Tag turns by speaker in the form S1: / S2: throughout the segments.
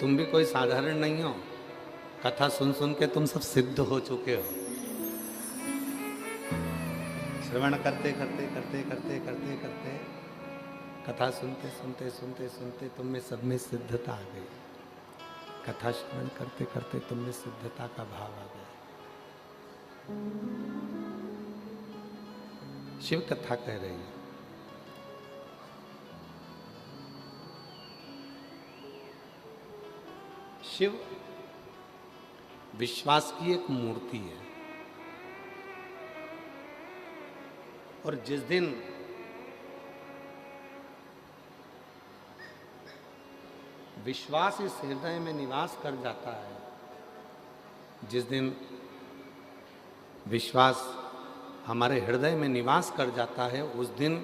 S1: तुम भी कोई साधारण नहीं हो। कथा सुन सुन के तुम सब सिद्ध हो चुके हो। श्रवण करते करते करते करते करते करते कथा सुनते सुनते सुनते सुनते तुम में सब में सिद्धता आ गई। कथा श्रवण करते करते तुम में सिद्धता का भाव आ गया। शिव कथा कह रही है। शिव विश्वास की एक मूर्ति है और जिस दिन विश्वास इस हृदय में निवास कर जाता है, जिस दिन विश्वास हमारे हृदय में निवास कर जाता है, उस दिन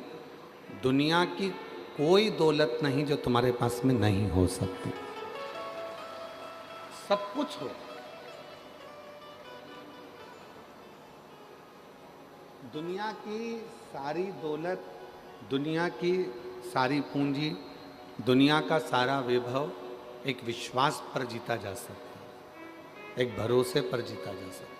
S1: दुनिया की कोई दौलत नहीं जो तुम्हारे पास में नहीं हो सकती। सब कुछ हो, दुनिया की सारी दौलत, दुनिया की सारी पूंजी, दुनिया का सारा वैभव एक विश्वास पर जीता जा सकता है, एक भरोसे पर जीता जा सकता है।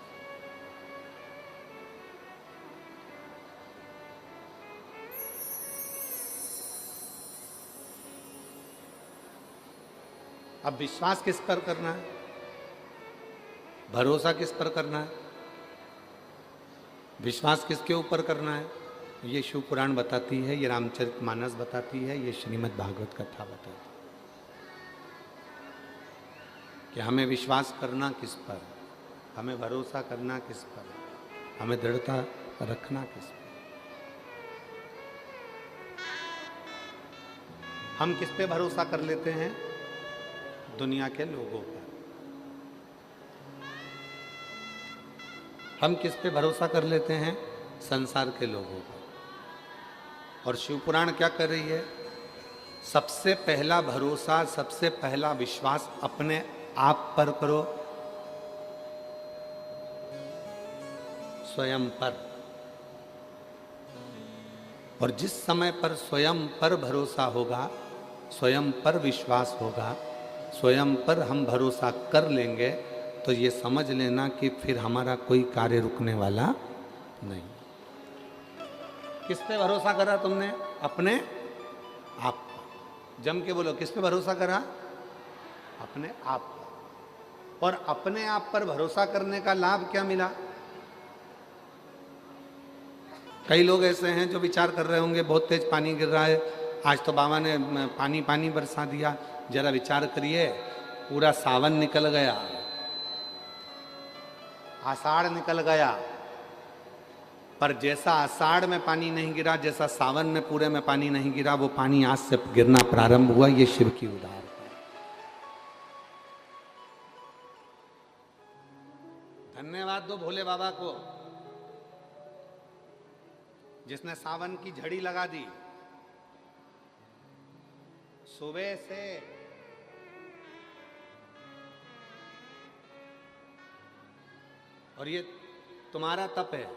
S1: अब विश्वास किस पर करना है, भरोसा किस पर करना है, विश्वास किसके ऊपर करना है, ये शिव पुराण बताती है, ये रामचरितमानस बताती है, ये श्रीमद् भागवत कथा बताती है कि हमें विश्वास करना किस पर, हमें भरोसा करना किस पर, हमें दृढ़ता रखना किस पर। हम किस पे भरोसा कर लेते हैं? दुनिया के लोगों पर। हम किस पे भरोसा कर लेते हैं? संसार के लोगों पर। और शिवपुराण क्या कर रही है? सबसे पहला भरोसा, सबसे पहला विश्वास अपने आप पर करो, स्वयं पर। और जिस समय पर स्वयं पर भरोसा होगा, स्वयं पर विश्वास होगा, स्वयं पर हम भरोसा कर लेंगे, तो ये समझ लेना कि फिर हमारा कोई कार्य रुकने वाला नहीं। किस पे भरोसा करा तुमने? अपने आप पर। जम के बोलो, किस पे भरोसा करा? अपने आप पर। और अपने आप पर भरोसा करने का लाभ क्या मिला? कई लोग ऐसे हैं जो विचार कर रहे होंगे बहुत तेज पानी गिर रहा है, आज तो बाबा ने पानी पानी बरसा दिया। जरा विचार करिए, पूरा सावन निकल गया, आषाढ़ निकल गया, पर जैसा आषाढ़ में पानी नहीं गिरा, जैसा सावन में पूरे में पानी नहीं गिरा, वो पानी आज से गिरना प्रारंभ हुआ। ये शिव की उदाहरण है। धन्यवाद दो भोले बाबा को, जिसने सावन की झड़ी लगा दी। सुबह से और ये तुम्हारा तप है।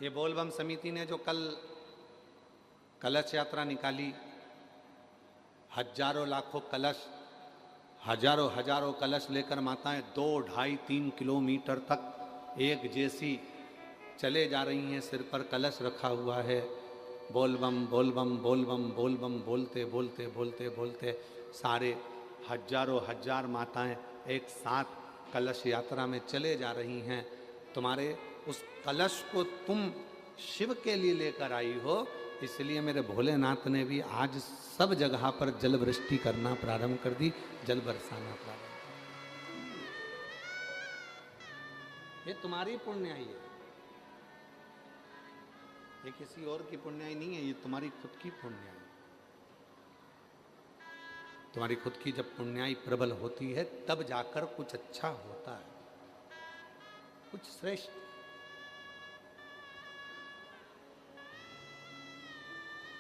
S1: ये बोलबम समिति ने जो कल कलश यात्रा निकाली, हजारों लाखों कलश, हजारों हजारों कलश लेकर माताएं 2, 2.5, 3 किलोमीटर तक एक जैसी चले जा रही हैं, सिर पर कलश रखा हुआ है, बोलबम बोलबम बोलबम बोलबम बोलते बोलते बोलते बोलते सारे हजारों हजार माताएं एक साथ कलश यात्रा में चले जा रही हैं। तुम्हारे उस कलश को तुम शिव के लिए लेकर आई हो, इसलिए मेरे भोलेनाथ ने भी आज सब जगह पर जल वृष्टि करना प्रारंभ कर दी, जल बरसाना प्रारंभ। ये तुम्हारी पुण्याई है, ये किसी और की पुण्याई नहीं है, ये तुम्हारी खुद की पुण्याई। तुम्हारी खुद की जब पुण्याई प्रबल होती है, तब जाकर कुछ अच्छा होता है, कुछ श्रेष्ठ।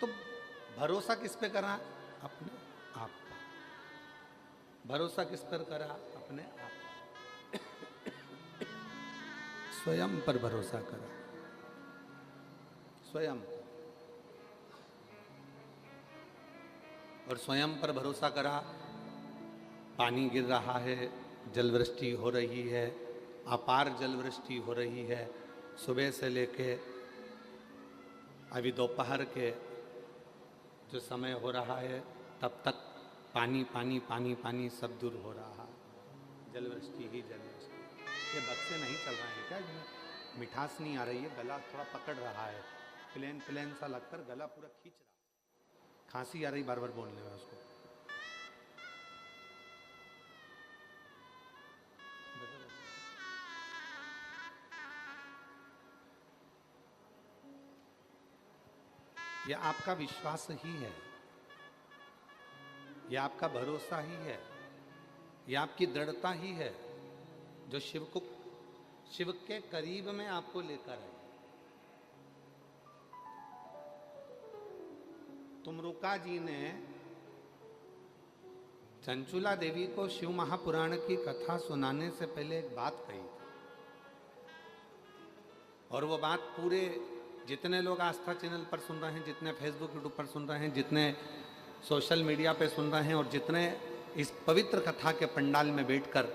S1: तो भरोसा किस पे करा? अपने आप पर। भरोसा किस पर करा? अपने आप पर। स्वयं पर भरोसा करा, स्वयं। और स्वयं पर भरोसा करा पानी गिर रहा है, जलवृष्टि हो रही है, अपार जलवृष्टि हो रही है। सुबह से लेके अभी दोपहर के जो समय हो रहा है तब तक पानी पानी पानी पानी सब दूर हो रहा है, जलवृष्टि ही जलवृष्टि। ये बक्से नहीं चल रहे हैं क्या, इसमें मिठास नहीं आ रही है, गला थोड़ा पकड़ रहा है, प्लेन प्लेन सा लगकर गला पूरा खींच रहा है, खांसी आ रही बार बार बोलने में उसको। ये आपका विश्वास ही है, ये आपका भरोसा ही है, ये आपकी दृढ़ता ही है जो शिव के करीब में आपको लेकर आए। तुमरुका जी ने चंचुला देवी को शिव महापुराण की कथा सुनाने से पहले एक बात कही थी, और वो बात पूरे जितने लोग आस्था चैनल पर सुन रहे हैं, जितने फेसबुक यूट्यूब पर सुन रहे हैं, जितने सोशल मीडिया पे सुन रहे हैं, और जितने इस पवित्र कथा के पंडाल में बैठकर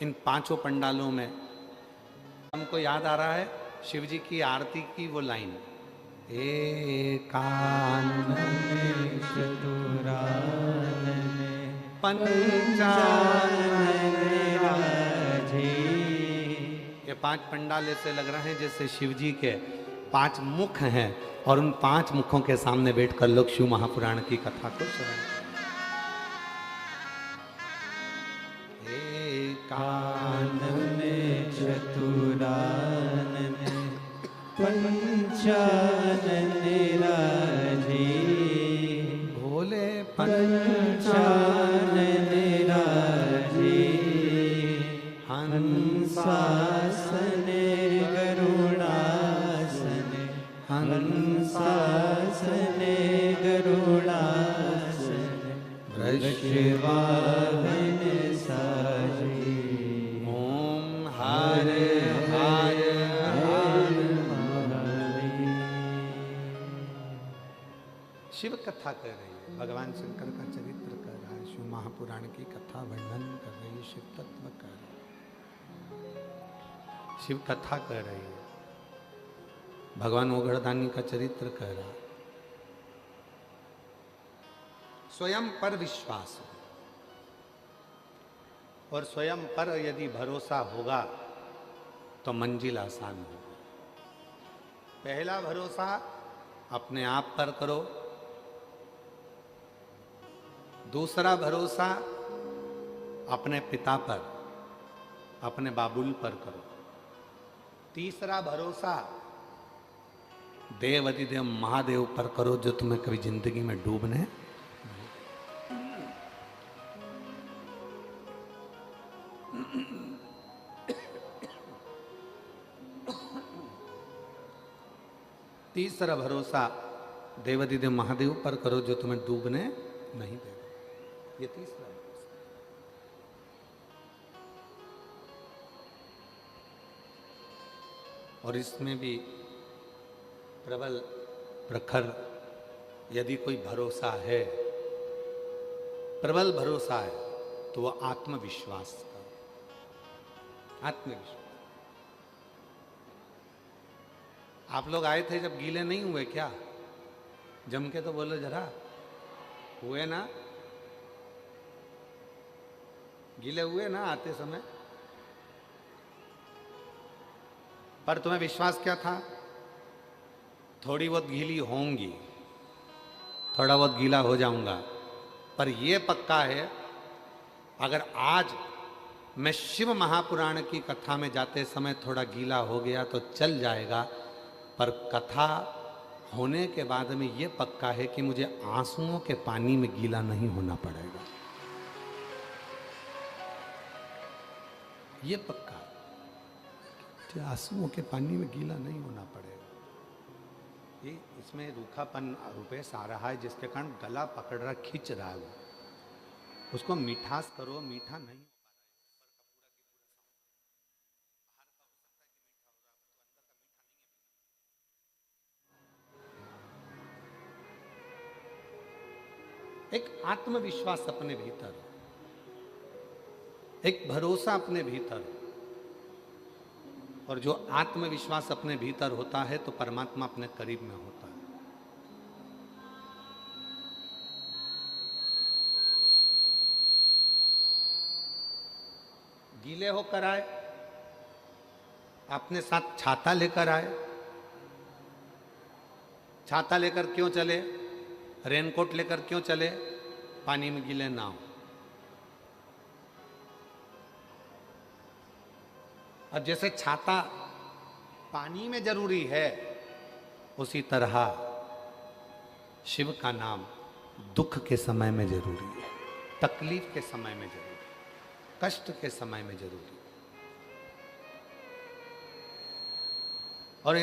S1: इन पांचों पंडालों में, हमको याद आ रहा है शिव जी की आरती की वो लाइन, एकानन पंचानन राजे। ये पांच पंडाल ऐसे लग रहे हैं जैसे शिव जी के पांच मुख हैं, और उन पांच मुखों के सामने बैठकर लोग शिव महापुराण की कथा को श्रवण
S2: एकानन चतुरानन पंचानन राजे,
S1: भोले
S2: पंचानन राजे, हंसासन गरुड़ासन, हंसासन गरुड़ासन, वृषवाहन साजे।
S1: ओम हर हर हर। शिव कथा कर रही है, भगवान शंकर का चरित्र कर रहा है, शिव महापुराण की कथा वर्णन कर रही है, शिव तत्व कर रही है, शिव कथा कर रही है, भगवान ओघड़दानी का चरित्र कर रहा है। स्वयं पर विश्वास हो, और स्वयं पर यदि भरोसा होगा तो मंजिल आसान होगी। पहला भरोसा अपने आप पर करो, दूसरा भरोसा अपने पिता पर, अपने बाबुल पर करो, तीसरा भरोसा देव अधिदेव महादेव पर करो जो तुम्हें कभी जिंदगी में डूबने। तीसरा भरोसा देवाधिदेव महादेव पर करो जो तुम्हें डूबने नहीं देगा। ये तीसरा भरोसा। और इसमें भी प्रबल प्रखर यदि कोई भरोसा है, प्रबल भरोसा है, तो वह आत्मविश्वास का, आत्मविश्वास। आप लोग आए थे जब, गीले नहीं हुए क्या? जम के तो बोलो जरा, हुए ना? गीले हुए ना आते समय? पर तुम्हें विश्वास क्या था? थोड़ी बहुत गीली होंगी, थोड़ा बहुत गीला हो जाऊंगा, पर यह पक्का है अगर आज मैं शिव महापुराण की कथा में जाते समय थोड़ा गीला हो गया तो चल जाएगा, पर कथा होने के बाद में ये पक्का है कि मुझे आंसुओं के पानी में गीला नहीं होना पड़ेगा। ये पक्का, आंसुओं के पानी में गीला नहीं होना पड़ेगा। ये इसमें रूखापन रूपेश आ रहा है जिसके कारण गला पकड़ रहा, खींच रहा है, वो उसको मिठास करो, मीठा नहीं। एक आत्मविश्वास अपने भीतर, एक भरोसा अपने भीतर, और जो आत्मविश्वास अपने भीतर होता है तो परमात्मा अपने करीब में होता है। गीले होकर आए, अपने साथ छाता लेकर आए। छाता लेकर क्यों चले? रेनकोट लेकर क्यों चले? पानी में गीले ना हो। अब जैसे छाता पानी में जरूरी है, उसी तरह शिव का नाम दुख के समय में जरूरी है, तकलीफ के समय में जरूरी है, कष्ट के समय में जरूरी है। और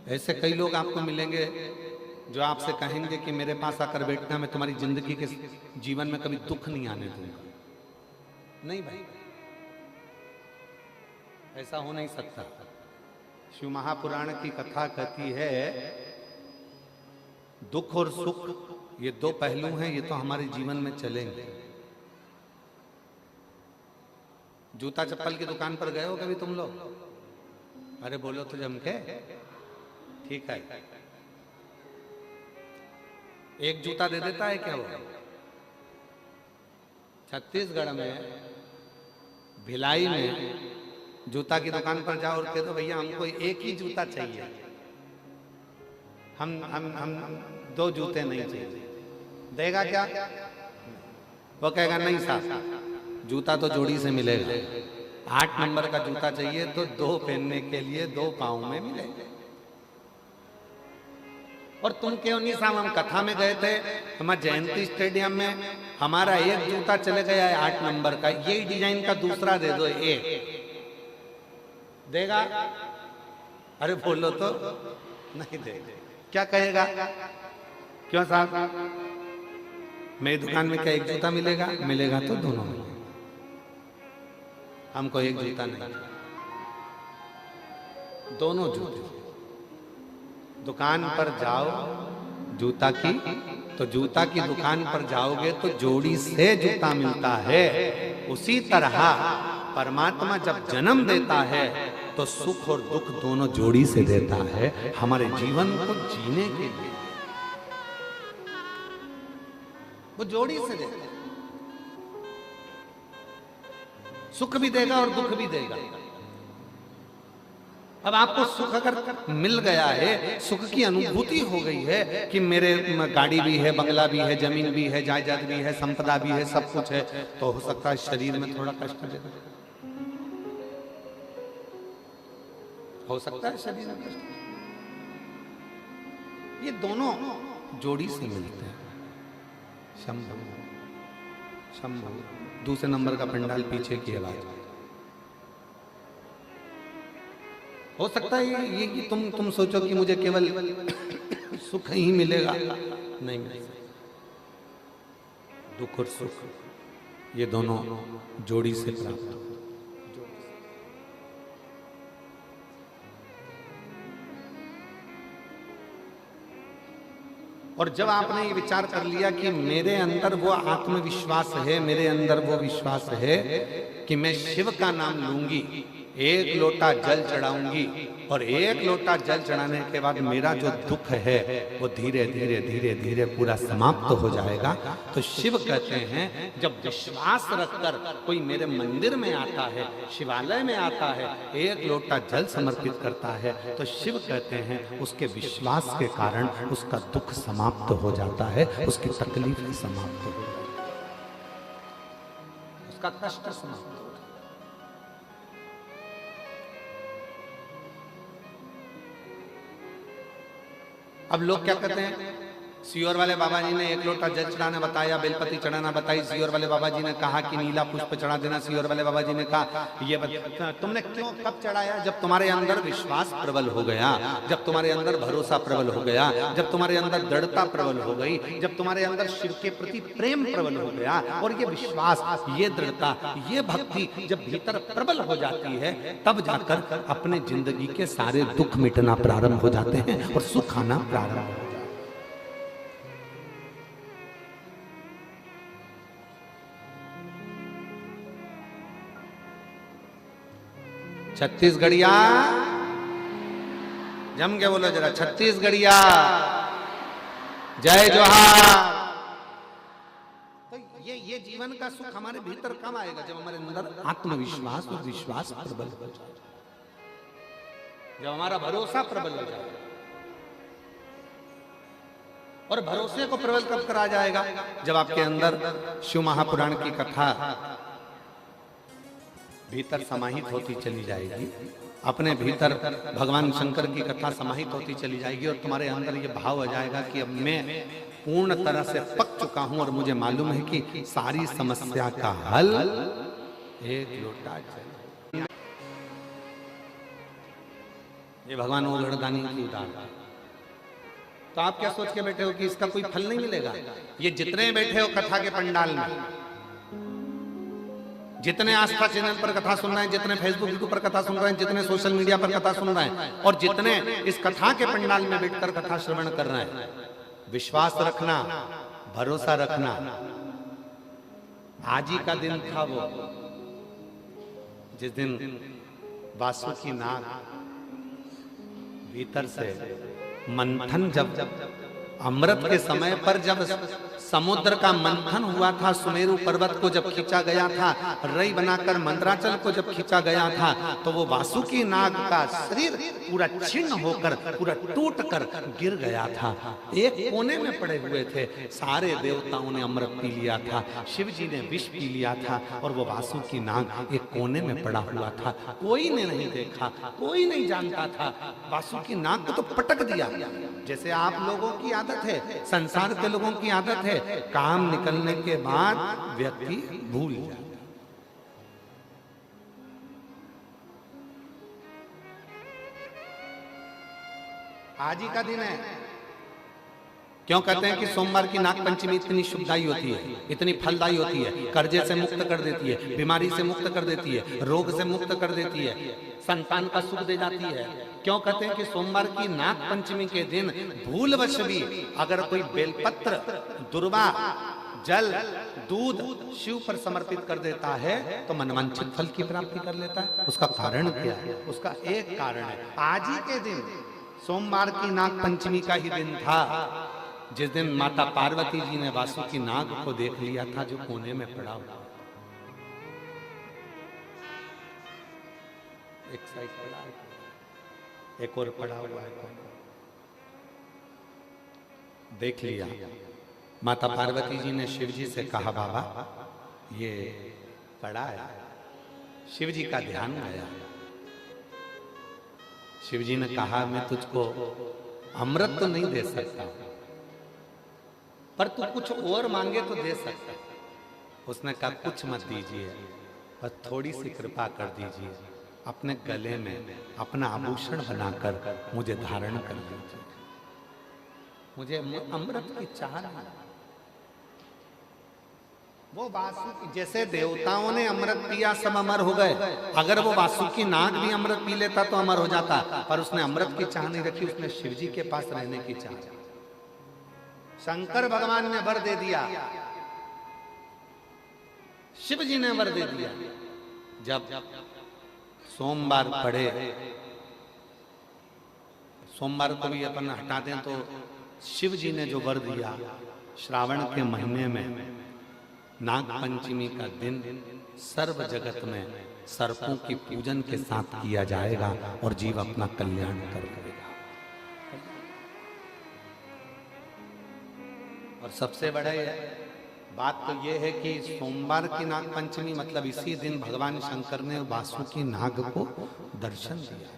S1: ऐसे कई लोग आपको मिलेंगे जो आपसे कहेंगे कि मेरे पास आकर बैठना, मैं तुम्हारी जिंदगी के जीवन में कभी दुख नहीं आने दूंगा। नहीं भाई, ऐसा हो नहीं सकता। शिव महापुराण की कथा कहती है दुख और सुख ये दो पहलू हैं, ये तो हमारे जीवन में चलेंगे। जूता चप्पल की दुकान पर गए हो कभी तुम लोग? अरे बोलो तो जम के, ठीक है। एक जूता दे देता है क्या वो? छत्तीसगढ़ में भिलाई में जूता की दुकान पर जाओ और कह दो भैया हमको एक ही जूता चाहिए, हम दो जूते नहीं चाहिए, देगा क्या? वो कहेगा नहीं साहब, जूता तो जोड़ी से मिलेगा। 8 नंबर का जूता चाहिए तो 2 पहनने के लिए 2 पाँव में मिलेगा। और तुम क्यों नहीं साहब, हम कथा में गए थे, हमारे जयंती स्टेडियम में हमारा एक जूता चले गया है 8 नंबर का, यही डिजाइन का दूसरा दे दो, एक देगा? अरे बोलो तो, नहीं देगा। क्या कहेगा? क्यों साहब, मेरी दुकान में क्या एक जूता मिलेगा? मिलेगा तो दोनों मिलेगा, हमको एक जूता नहीं, दोनों जूते। दुकान पर जाओ जूता की, तो जूता की दुकान पर जाओगे तो जोड़ी से जूता मिलता है। उसी तरह परमात्मा जब जन्म देता है तो सुख और दुख दोनों जोड़ी से देता है, हमारे जीवन को जीने के लिए वो जोड़ी से देता है। सुख भी देगा और दुख भी देगा। अब आपको सुख अगर मिल गया है, सुख की अनुभूति हो गई है कि मेरे गाड़ी भी है, बंगला भी है, जमीन भी है, जायदाद भी है, संपदा भी है, सब कुछ है, तो हो सकता है शरीर में थोड़ा कष्ट देगा, हो सकता है शरीर में कष्ट। ये दोनों जोड़ी से मिलते हैं। शंभु शंभु, दूसरे नंबर का पंडाल पीछे की आवाज। हो सकता है ये कि तुम सोचो कि मुझे केवल सुख ही मिलेगा, नहीं मिलेगा। दुख और सुख ये दोनों जोड़ी से प्राप्त हो। और जब आपने ये विचार कर लिया कि मेरे अंदर वो आत्मविश्वास है, मेरे अंदर वो विश्वास है कि मैं शिव का नाम लूंगी, एक लोटा जल चढ़ाऊंगी, और एक लोटा जल चढ़ाने के बाद मेरा जो दुख है वो धीरे धीरे धीरे धीरे पूरा समाप्त हो जाएगा। तो शिव कहते हैं जब विश्वास रखकर कोई मेरे मंदिर में आता है, शिवालय में आता है, एक लोटा जल समर्पित करता है, तो शिव कहते हैं उसके विश्वास के कारण उसका दुख समाप्त हो जाता है, उसकी तकलीफ समाप्त हो जाती है, उसका कष्ट समाप्त हो। अब लोग क्या कहते हैं, सियोर वाले बाबा जी ने एक लोटा जल चढ़ाना बताया, बेलपति चढ़ाना बताई, सियोर वाले बाबा जी ने कहा कि नीला पुष्प चढ़ा देना, सियोर वाले बाबा जी ने कहा ये तुमने क्यों कब चढ़ाया? जब तुम्हारे अंदर विश्वास प्रबल हो गया, जब तुम्हारे अंदर भरोसा प्रबल हो गया, जब तुम्हारे अंदर दृढ़ता प्रबल हो गई, जब तुम्हारे अंदर शिव के प्रति प्रेम प्रबल हो गया, और ये विश्वास, ये दृढ़ता, ये भक्ति जब भीतर प्रबल हो जाती है, तब जाकर अपने जिंदगी के सारे दुख मिटना प्रारंभ हो जाते हैं और सुख आना प्रारंभ हो जाता है। छत्तीसगढ़िया जम के बोलो जरा, छत्तीसगढ़िया जय जोहार। तो ये जीवन का सुख हमारे भीतर कब आएगा? जब हमारे अंदर आत्मविश्वास और विश्वास प्रबल हो जाए, जब हमारा भरोसा प्रबल हो जाए। और भरोसे को प्रबल कब करा जाएगा? जब आपके अंदर शिव महापुराण की कथा भीतर समाहित होती चली जाएगी, अपने भीतर भगवान शंकर की कथा समाहित होती चली जाएगी और तुम्हारे अंदर ये भाव आ जाएगा कि अब मैं पूर्ण तरह से पक चुका हूं और मुझे मालूम है कि सारी समस्या का हल एक लोटा जल। ये भगवान ओघड़दानी की उदाहरण। तो आप क्या सोच के बैठे हो कि इसका कोई फल नहीं मिलेगा? ये जितने बैठे हो कथा के पंडाल में, जितने आस्था चैनल पर कथा सुन रहे हैं, जितने फेसबुक यूट्यूब पर कथा सुन रहे हैं, जितने सोशल मीडिया पर कथा सुन रहे हैं और जितने इस कथा के पंडाल में बैठकर कथा श्रवण कर रहे हैं, विश्वास रखना, भरोसा रखना। आज ही का दिन था वो जिस दिन वासुकी नाग भीतर से मंथन, जब अमृत के समय पर जब समुद्र का मंथन हुआ था, सुमेरु पर्वत को जब खींचा गया था, रई बनाकर मंदराचल को जब खींचा गया था, तो वो वासुकी नाग का शरीर पूरा छिन्न होकर, पूरा टूटकर गिर गया था। एक कोने में पड़े हुए थे। सारे देवताओं ने अमृत पी लिया था, शिव जी ने विष पी लिया था और वो वासुकी नाग एक कोने में पड़ा हुआ था। कोई ने नहीं देखा, कोई नहीं जानता था। वासुकी नाग को तो पटक दिया। जैसे आप लोगों की आदत है, संसार के लोगों की आदत है, काम निकलने के बाद व्यक्ति भूल जाता। आज ही का दिन है। क्यों कहते हैं कि सोमवार की नाग पंचमी इतनी शुभदायी होती है, इतनी फलदायी होती है? कर्जे से मुक्त कर देती है, बीमारी से मुक्त कर देती है, रोग से मुक्त कर देती है, संतान का सुख दे जाती है। क्यों कहते हैं कि सोमवार की नाग पंचमी के दिन भूलवश भी अगर कोई बेलपत्र, दुर्वा, जल, दूध शिव पर समर्पित कर देता है तो मनवांछित फल की प्राप्ति कर लेता है। उसका कारण क्या है? उसका एक कारण है, आज ही के दिन सोमवार की नाग पंचमी का ही दिन था जिस दिन माता पार्वती जी ने वासुकी नाग को देख लिया था जो कोने में पड़ा हुआ। एक साइड पड़ा है, एक और पड़ा हुआ है, देख लिया। माता पार्वती जी ने शिव जी से कहा, बाबा ये पड़ा है। शिव जी का ध्यान आया। शिव जी ने कहा, मैं तुझको अमृत तो नहीं दे सकता, पर तू कुछ और मांगे तो दे सकता। उसने कहा, कुछ मत दीजिए, बस थोड़ी सी कृपा कर दीजिए, अपने गले में अपना आभूषण बनाकर मुझे धारण कर दीजिए। मुझे अमृत की चाह नहीं। वो वासुकी, जैसे देवताओं ने अमृत पिया सब अमर हो गए, अगर वो वासुकी नाग भी अमृत पी लेता तो अमर हो जाता, पर उसने अमृत की चाह नहीं रखी, उसने शिव जी के पास रहने की चाह। शंकर भगवान ने वर दे दिया, शिव जी ने वर दे दिया। जब सोमवार पड़े, सोमवार को भी अपन हटा दें तो शिव जी ने जो वर दिया, श्रावण के महीने में नाग पंचमी का दिन सर्व जगत में सर्पों की पूजन के साथ किया जाएगा और जीव अपना कल्याण कर लेगा। और सबसे बड़ा बात तो यह है कि सोमवार की नाग पंचमी मतलब इसी दिन भगवान शंकर ने वासुकी नाग को दर्शन दिया,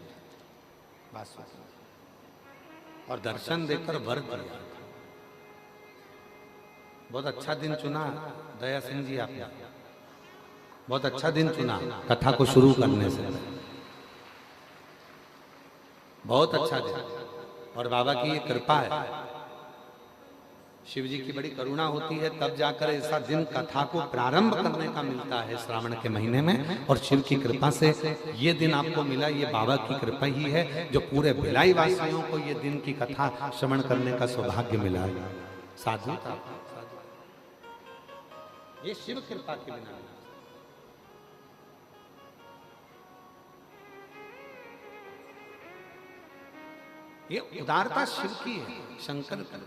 S1: वासुकी, और दर्शन देकर वर दिया। बहुत अच्छा दिन चुना दया सिंह जी आपने, बहुत अच्छा दिन चुना कथा को शुरू करने से, बहुत अच्छा दिन। और बाबा की ये कृपा है, शिव जी की बड़ी करुणा होती है, तब जाकर ऐसा दिन कथा को प्रारंभ करने का मिलता है श्रावण के महीने में। और शिव की कृपा से ये दिन आपको मिला, ये बाबा की कृपा ही है जो पूरे भिलाई वासियों को ये दिन की कथा श्रवण करने का सौभाग्य मिला। साधु था, ये शिव कृपा के बिना। ये उदारता शिव की है, शंकर की।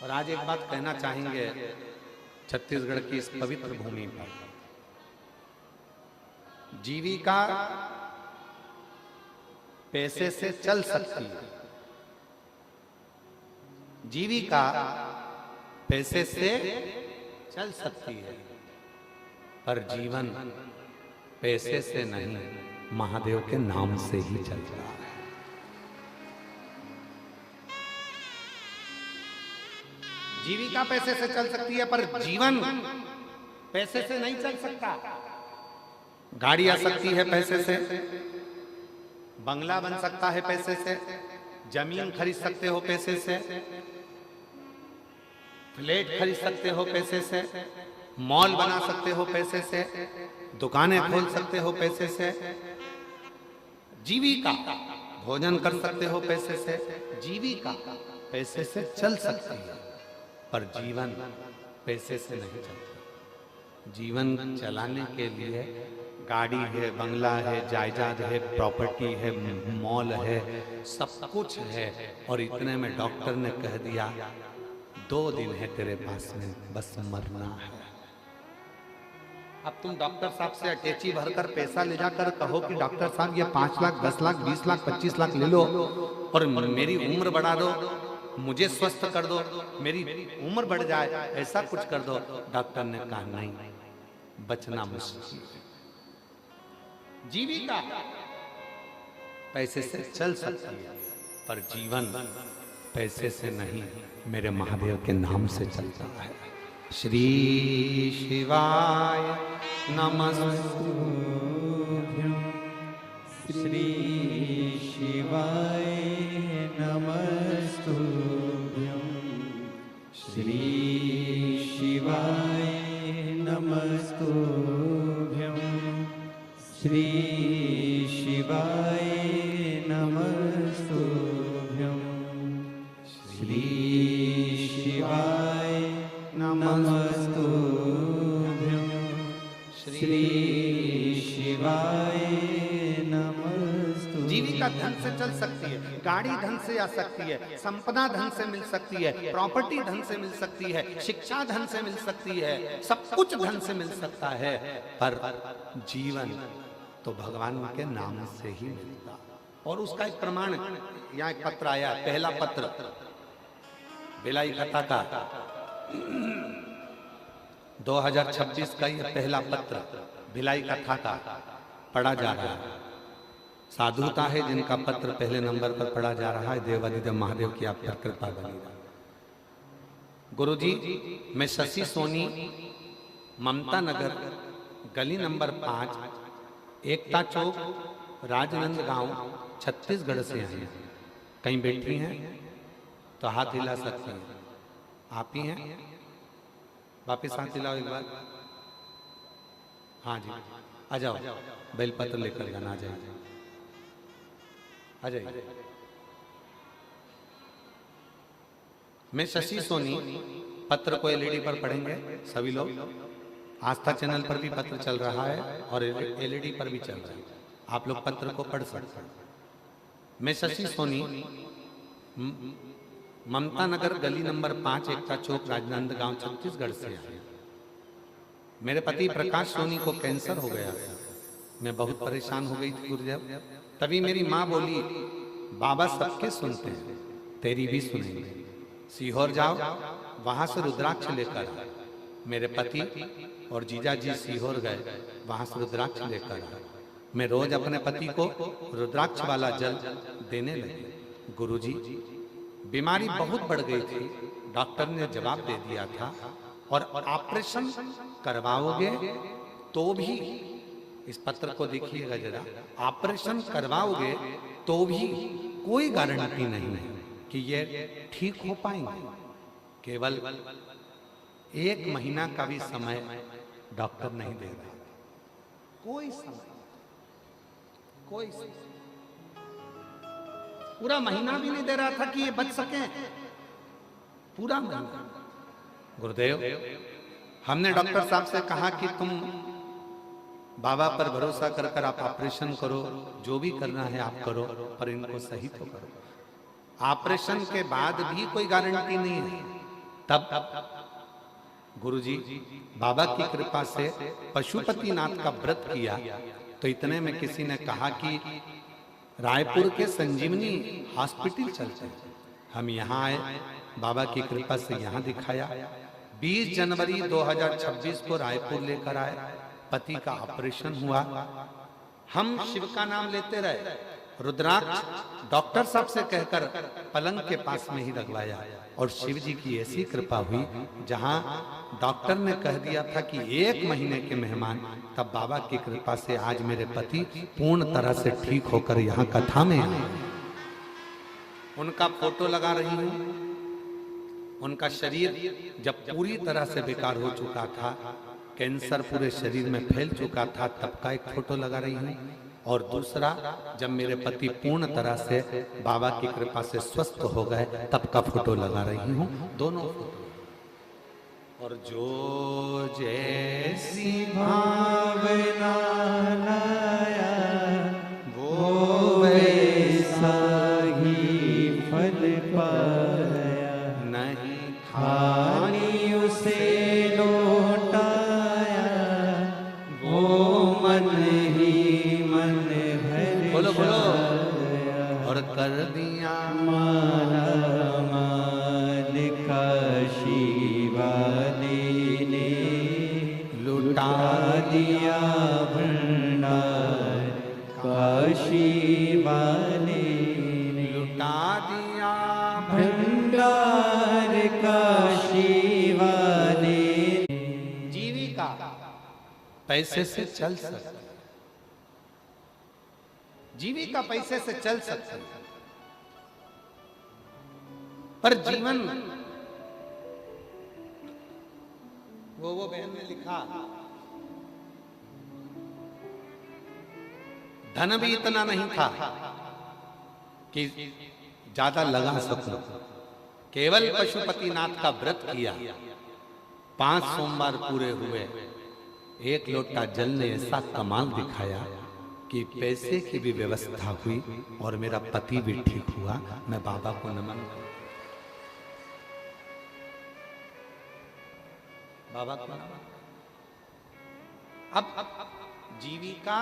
S1: और आज एक बात कहना चाहेंगे छत्तीसगढ़ की इस पवित्र भूमि पर, जीविका पैसे से चल सकती है, जीविका पैसे से चल सकती है, पर जीवन पैसे से नहीं, महादेव के नाम से ही चलता है। जीविका पैसे से चल सकती है, पर जीवन पैसे से नहीं चल सकता। गाड़ी आ सकती है पैसे से, बंगला बन सकता है पैसे से, जमीन खरीद सकते हो पैसे से, फ्लैट खरीद सकते हो पैसे से, मॉल बना सकते हो पैसे से, दुकानें खोल सकते हो पैसे से, जीविका भोजन कर सकते हो पैसे से, जीविका पैसे से चल सकती है, पर जीवन पैसे से नहीं चलता। जीवन चलाने के लिए गाड़ी है, बंगला है, जायदाद है, प्रॉपर्टी है, मॉल है, सब कुछ है, और इतने में डॉक्टर ने कह दिया 2 दिन है तेरे पास में, बस मरना है। अब तुम डॉक्टर साहब से अटैची भरकर पैसा ले जाकर कहो कि डॉक्टर साहब ये 5 लाख, 10 लाख, 20 लाख, 25 लाख ले लो और मेरी उम्र बढ़ा दो, मुझे स्वस्थ कर दो, मेरी उम्र बढ़ जाए, ऐसा कुछ कर दो। डॉक्टर ने कहा नहीं, बचना मुश्किल है। जीविका पैसे से चल सकती है, पर जीवन पैसे से नहीं, मेरे महादेव के नाम से चलता है। श्री शिवाय नमस्तुभ्यं,
S2: श्री शिवाय नमस्तुभ्यं, श्री शिवाय नमस्तुभ्यं, श्री शिवाय नमस्तुभ्यं, श्री शिवाय नमस्तुभ्यं, श्री शिवाय नमस्तुभ्यं।
S1: जीविका धन से चल सकती है, गाड़ी धन से आ सकती है, संपदा धन से मिल सकती है, प्रॉपर्टी धन से मिल सकती है, शिक्षा धन से मिल सकती है, सब कुछ धन से मिल सकता है, पर जीवन तो भगवान के नाम से ही मिलता। और उसका एक प्रमाण, यहाँ एक पत्र आया, पहला पत्र भिलाई कथा का 2026 का ये पहला पत्र भिलाई कथा का पढ़ा जा रहा है। साधुता है जिनका पत्र पहले नंबर पर पढ़ा जा रहा है। देवादिदेव महादेव की आप पर कृपा बनी रहे। गुरुजी, मैं शशि सोनी, ममता नगर, गली नंबर 5, एकता चौक, राजनंद गांव, छत्तीसगढ़ से हैं। कहीं बैठी हैं तो हाथ हिला सकती हैं। आप ही हैं? वापिस हाथ हिलाओ एक बार। हाँ जी, आ जाओ, बेलपत्र लेकर जाना, आ जाइए, आ जाइए। मैं शशि सोनी, पत्र को एलईडी पर पढ़ेंगे सभी लोग। आस्था चैनल पर भी पत्र चल रहा है और एलईडी पर भी चल रहा है, आप लोग पत्र को पढ़ सकते हैं। मैं शशि सोनी, ममता नगर, गली नंबर 5, एकता चौक, राजनंद गांव, छत्तीसगढ़ से आया। मेरे पति प्रकाश सोनी को कैंसर हो गया। मैं बहुत परेशान हो गई थी गुरुदेव। तभी मेरी माँ बोली, बाबा सबके सुनते हैं, तेरी भी सुनेंगे। सीहोर जाओ, वहां से रुद्राक्ष लेकर आओ। मेरे पति और जीजा जी सीहोर गए, वहां से रुद्राक्ष लेकर आए। मैं रोज अपने पति को रुद्राक्ष वाला जल देने लगी। गुरुजी, बीमारी बहुत बढ़ गई थी। डॉक्टर ने जवाब दे दिया था, और ऑपरेशन करवाओगे तो भी, इस पत्र को देखिएगा जरा, ऑपरेशन करवाओगे तो भी कोई गारंटी नहीं है कि ये ठीक हो पाएंगे। केवल 1 महीना का भी समय डॉक्टर नहीं दे रहा, कोई समय, कोई समय। पूरा महीना भी नहीं दे रहा था कि ये बच सके, पूरा महीना। गुरुदेव, हमने डॉक्टर साहब से कहा कि तुम बाबा पर भरोसा कर कर आप ऑपरेशन करो, जो भी करना है आप करो, पर इनको सही तो करो। ऑपरेशन के बाद भी कोई गारंटी नहीं है। तब गुरुजी बाबा की कृपा से पशुपतिनाथ का व्रत किया, तो इतने में किसी ने कहा कि रायपुर के संजीवनी हॉस्पिटल चलते हैं। हम यहाँ आए, बाबा की कृपा से यहाँ दिखाया। 20 जनवरी 2026 को रायपुर लेकर आए, पति का ऑपरेशन हुआ। हम शिव का नाम लेते रहे। रुद्राक्ष डॉक्टर साहब से कहकर पलंग के पास में ही लगवाया, और शिव जी की ऐसी कृपा हुई, जहां डॉक्टर ने कह दिया था कि 1 महीने के मेहमान, तब बाबा की कृपा से आज मेरे पति पूर्ण तरह से ठीक होकर यहाँ कथा में आए। उनका फोटो लगा रही हूं। उनका शरीर जब पूरी तरह से बेकार हो चुका था, कैंसर पूरे शरीर में फैल चुका था, तब का एक फोटो लगा रही हूं। और दूसरा, जब मेरे पति पूर्ण तरह से बाबा की कृपा से स्वस्थ हो गए, तब का फोटो लगा रही हूं। दोनों फोटो। और जो जैसी
S2: भावना लाया वो वैसा ही फल पाया,
S1: नहीं
S2: खाली उसे लौटाया वो मन ही मन भर
S1: बोलो बोलो। और कर दिया
S2: माला माल काशी वाले ने लुटा दिया भंडार काशी वाले ने
S1: लुटा दिया
S2: भंडार काशी वाले।
S1: जीविका पैसे से चल सकती, जीविका पैसे से चल सकती, पर जीवन, वो बहन ने लिखा, धन भी इतना नहीं था कि ज्यादा लगा सकूं। केवल पशुपतिनाथ का व्रत किया, 5 सोमवार पूरे हुए, 1 लोटा जल ने ऐसा कमाल दिखाया कि पैसे की भी व्यवस्था हुई और मेरा पति भी ठीक हुआ। मैं बाबा को नमन करता, बाबा को नमन। अब जीविका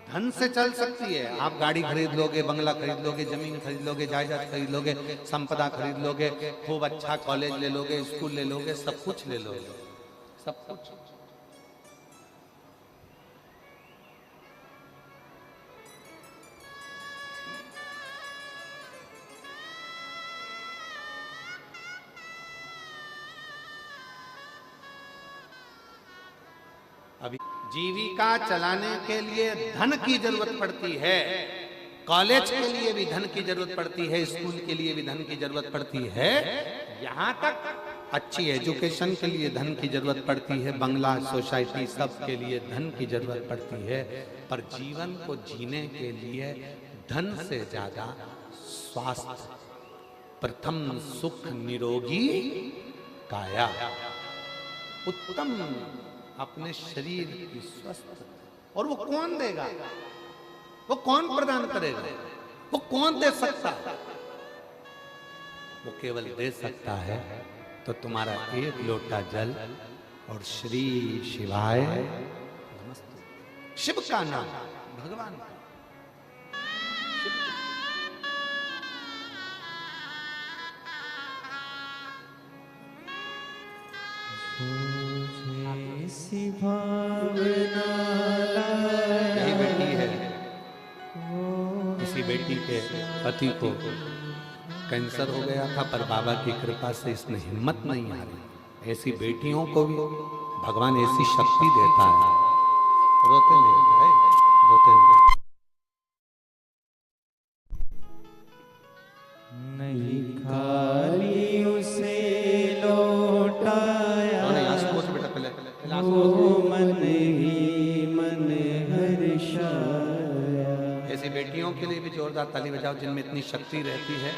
S1: धन से चल सकती है। आप गाड़ी खरीद लोगे, बंगला खरीद लोगे, जमीन खरीद लोगे, जायदाद खरीद लोगे, संपदा खरीद लोगे, खूब अच्छा कॉलेज ले लोगे, स्कूल ले लोगे, सब कुछ ले लोगे, सब कुछ। अभी जीविका चलाने के लिए धन की जरूरत पड़ती है, कॉलेज के लिए भी धन की जरूरत पड़ती है, स्कूल के लिए भी धन की जरूरत पड़ती है, यहाँ तक अच्छी एजुकेशन के लिए धन की जरूरत पड़ती है, बंगला, सोसाइटी, सब के लिए धन की जरूरत पड़ती है। पर जीवन को जीने के लिए धन से ज्यादा स्वास्थ्य प्रथम, सुख निरोगी काया, उत्तम अपने शरीर की स्वस्थ। और वो कौन देगा, वो कौन प्रदान करेगा, वो कौन दे सकता है? वो केवल दे सकता है तो तुम्हारा 1 लोटा जल और श्री शिवाय नमस्ते, शिव का नाम, भगवान का। यही बेटी है, इसी बेटी के पति को कैंसर हो गया था, पर बाबा की कृपा से इसने हिम्मत नहीं हारी। ऐसी बेटियों को भी भगवान ऐसी शक्ति देता है। रोते नहीं, रोते
S2: नहीं, खाली उसे लौटाया वो मन ही मन हर्षाया।
S1: ऐसी बेटियों के लिए भी जोरदार ताली बजाओ जिनमें इतनी शक्ति रहती है,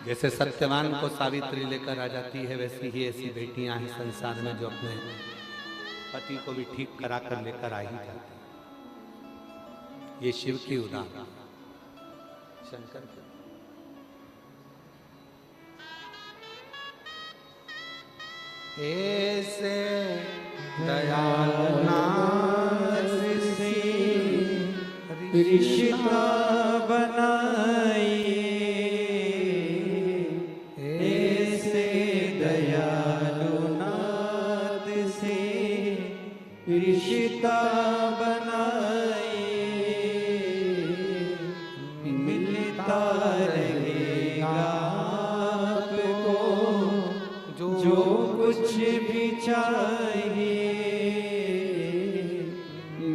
S1: जैसे सत्यवान को सावित्री लेकर आ जाती है, वैसी ही ऐसी बेटियां हैं संसार में जो अपने पति को भी ठीक करा कर लेकर आ ही जाती है। ये शिव की उदाहरण, शंकर की। ऐसे दयालु नाथ से
S2: रिश्ता बनाइए, ऐसे दयालु नाथ से रिश्ता बनाइए, मिलता रहेगा आपको जो कुछ भी चाहिए,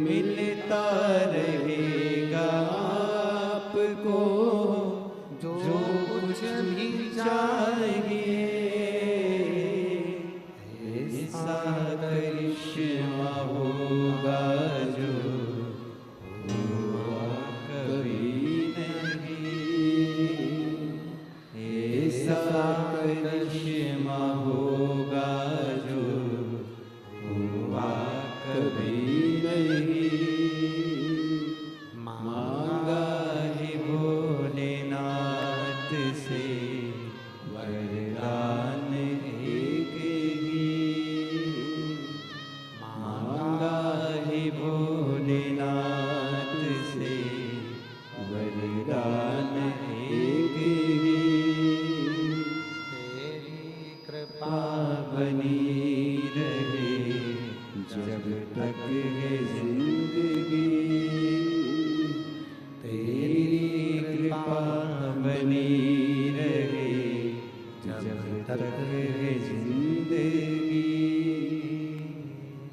S2: मिलता रहेगा आपको जो कुछ भी चाहिए। ऐसा करिश्मा होगा जो हुआ कभी नहीं, ऐसा करिश्मा होगा जो हुआ कभी नहीं। मांगा ही भोलेनाथ से वरदान एक ही, मांगा ही भोलेनाथ से वरदान एक ही।
S1: तेरी कृपा
S2: बनी रहे जब तक है जिंदगी, तेरी कृपा बनी रहे जब तक है जिंदगी।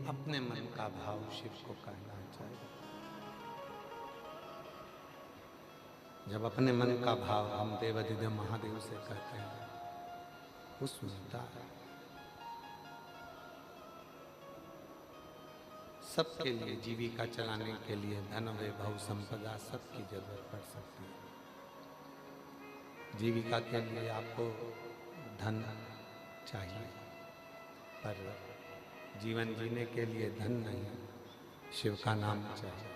S1: अपने मन का भाव शिव को कहना चाहिए। जब अपने मन का भाव हम देवाधिदेव महादेव से कहते हैं, वो सुनता है। सबके लिए जीविका चलाने के लिए धन वैभव संपदा सबकी जरूरत पड़ सकती है। जीविका के लिए आपको धन चाहिए, पर जीवन जीने के लिए धन नहीं, शिव का नाम चाहिए।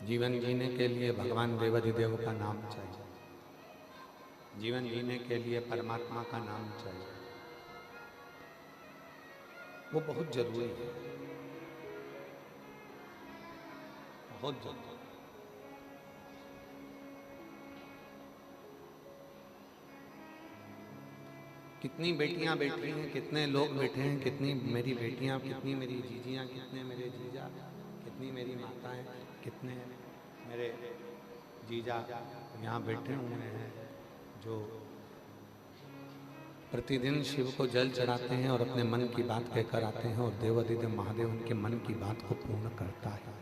S1: जीवन जीने के लिए भगवान देवाधिदेव का नाम चाहिए। जीवन जीने के लिए परमात्मा का नाम चाहिए। वो बहुत जरूरी है, बहुत जरूरी। कितनी बेटियां बैठी हैं, कितने लोग बैठे हैं, कितनी मेरी बेटियां, कितनी मेरी जीजियां, कितने मेरे जीजा, कितनी मेरी माताएं, कितने मेरे जीजा यहाँ बैठे हुए हैं जो प्रतिदिन शिव को जल चढ़ाते हैं और अपने मन की बात कहकर आते हैं, और देवाधिदेव महादेव उनके मन की बात को पूर्ण करता है।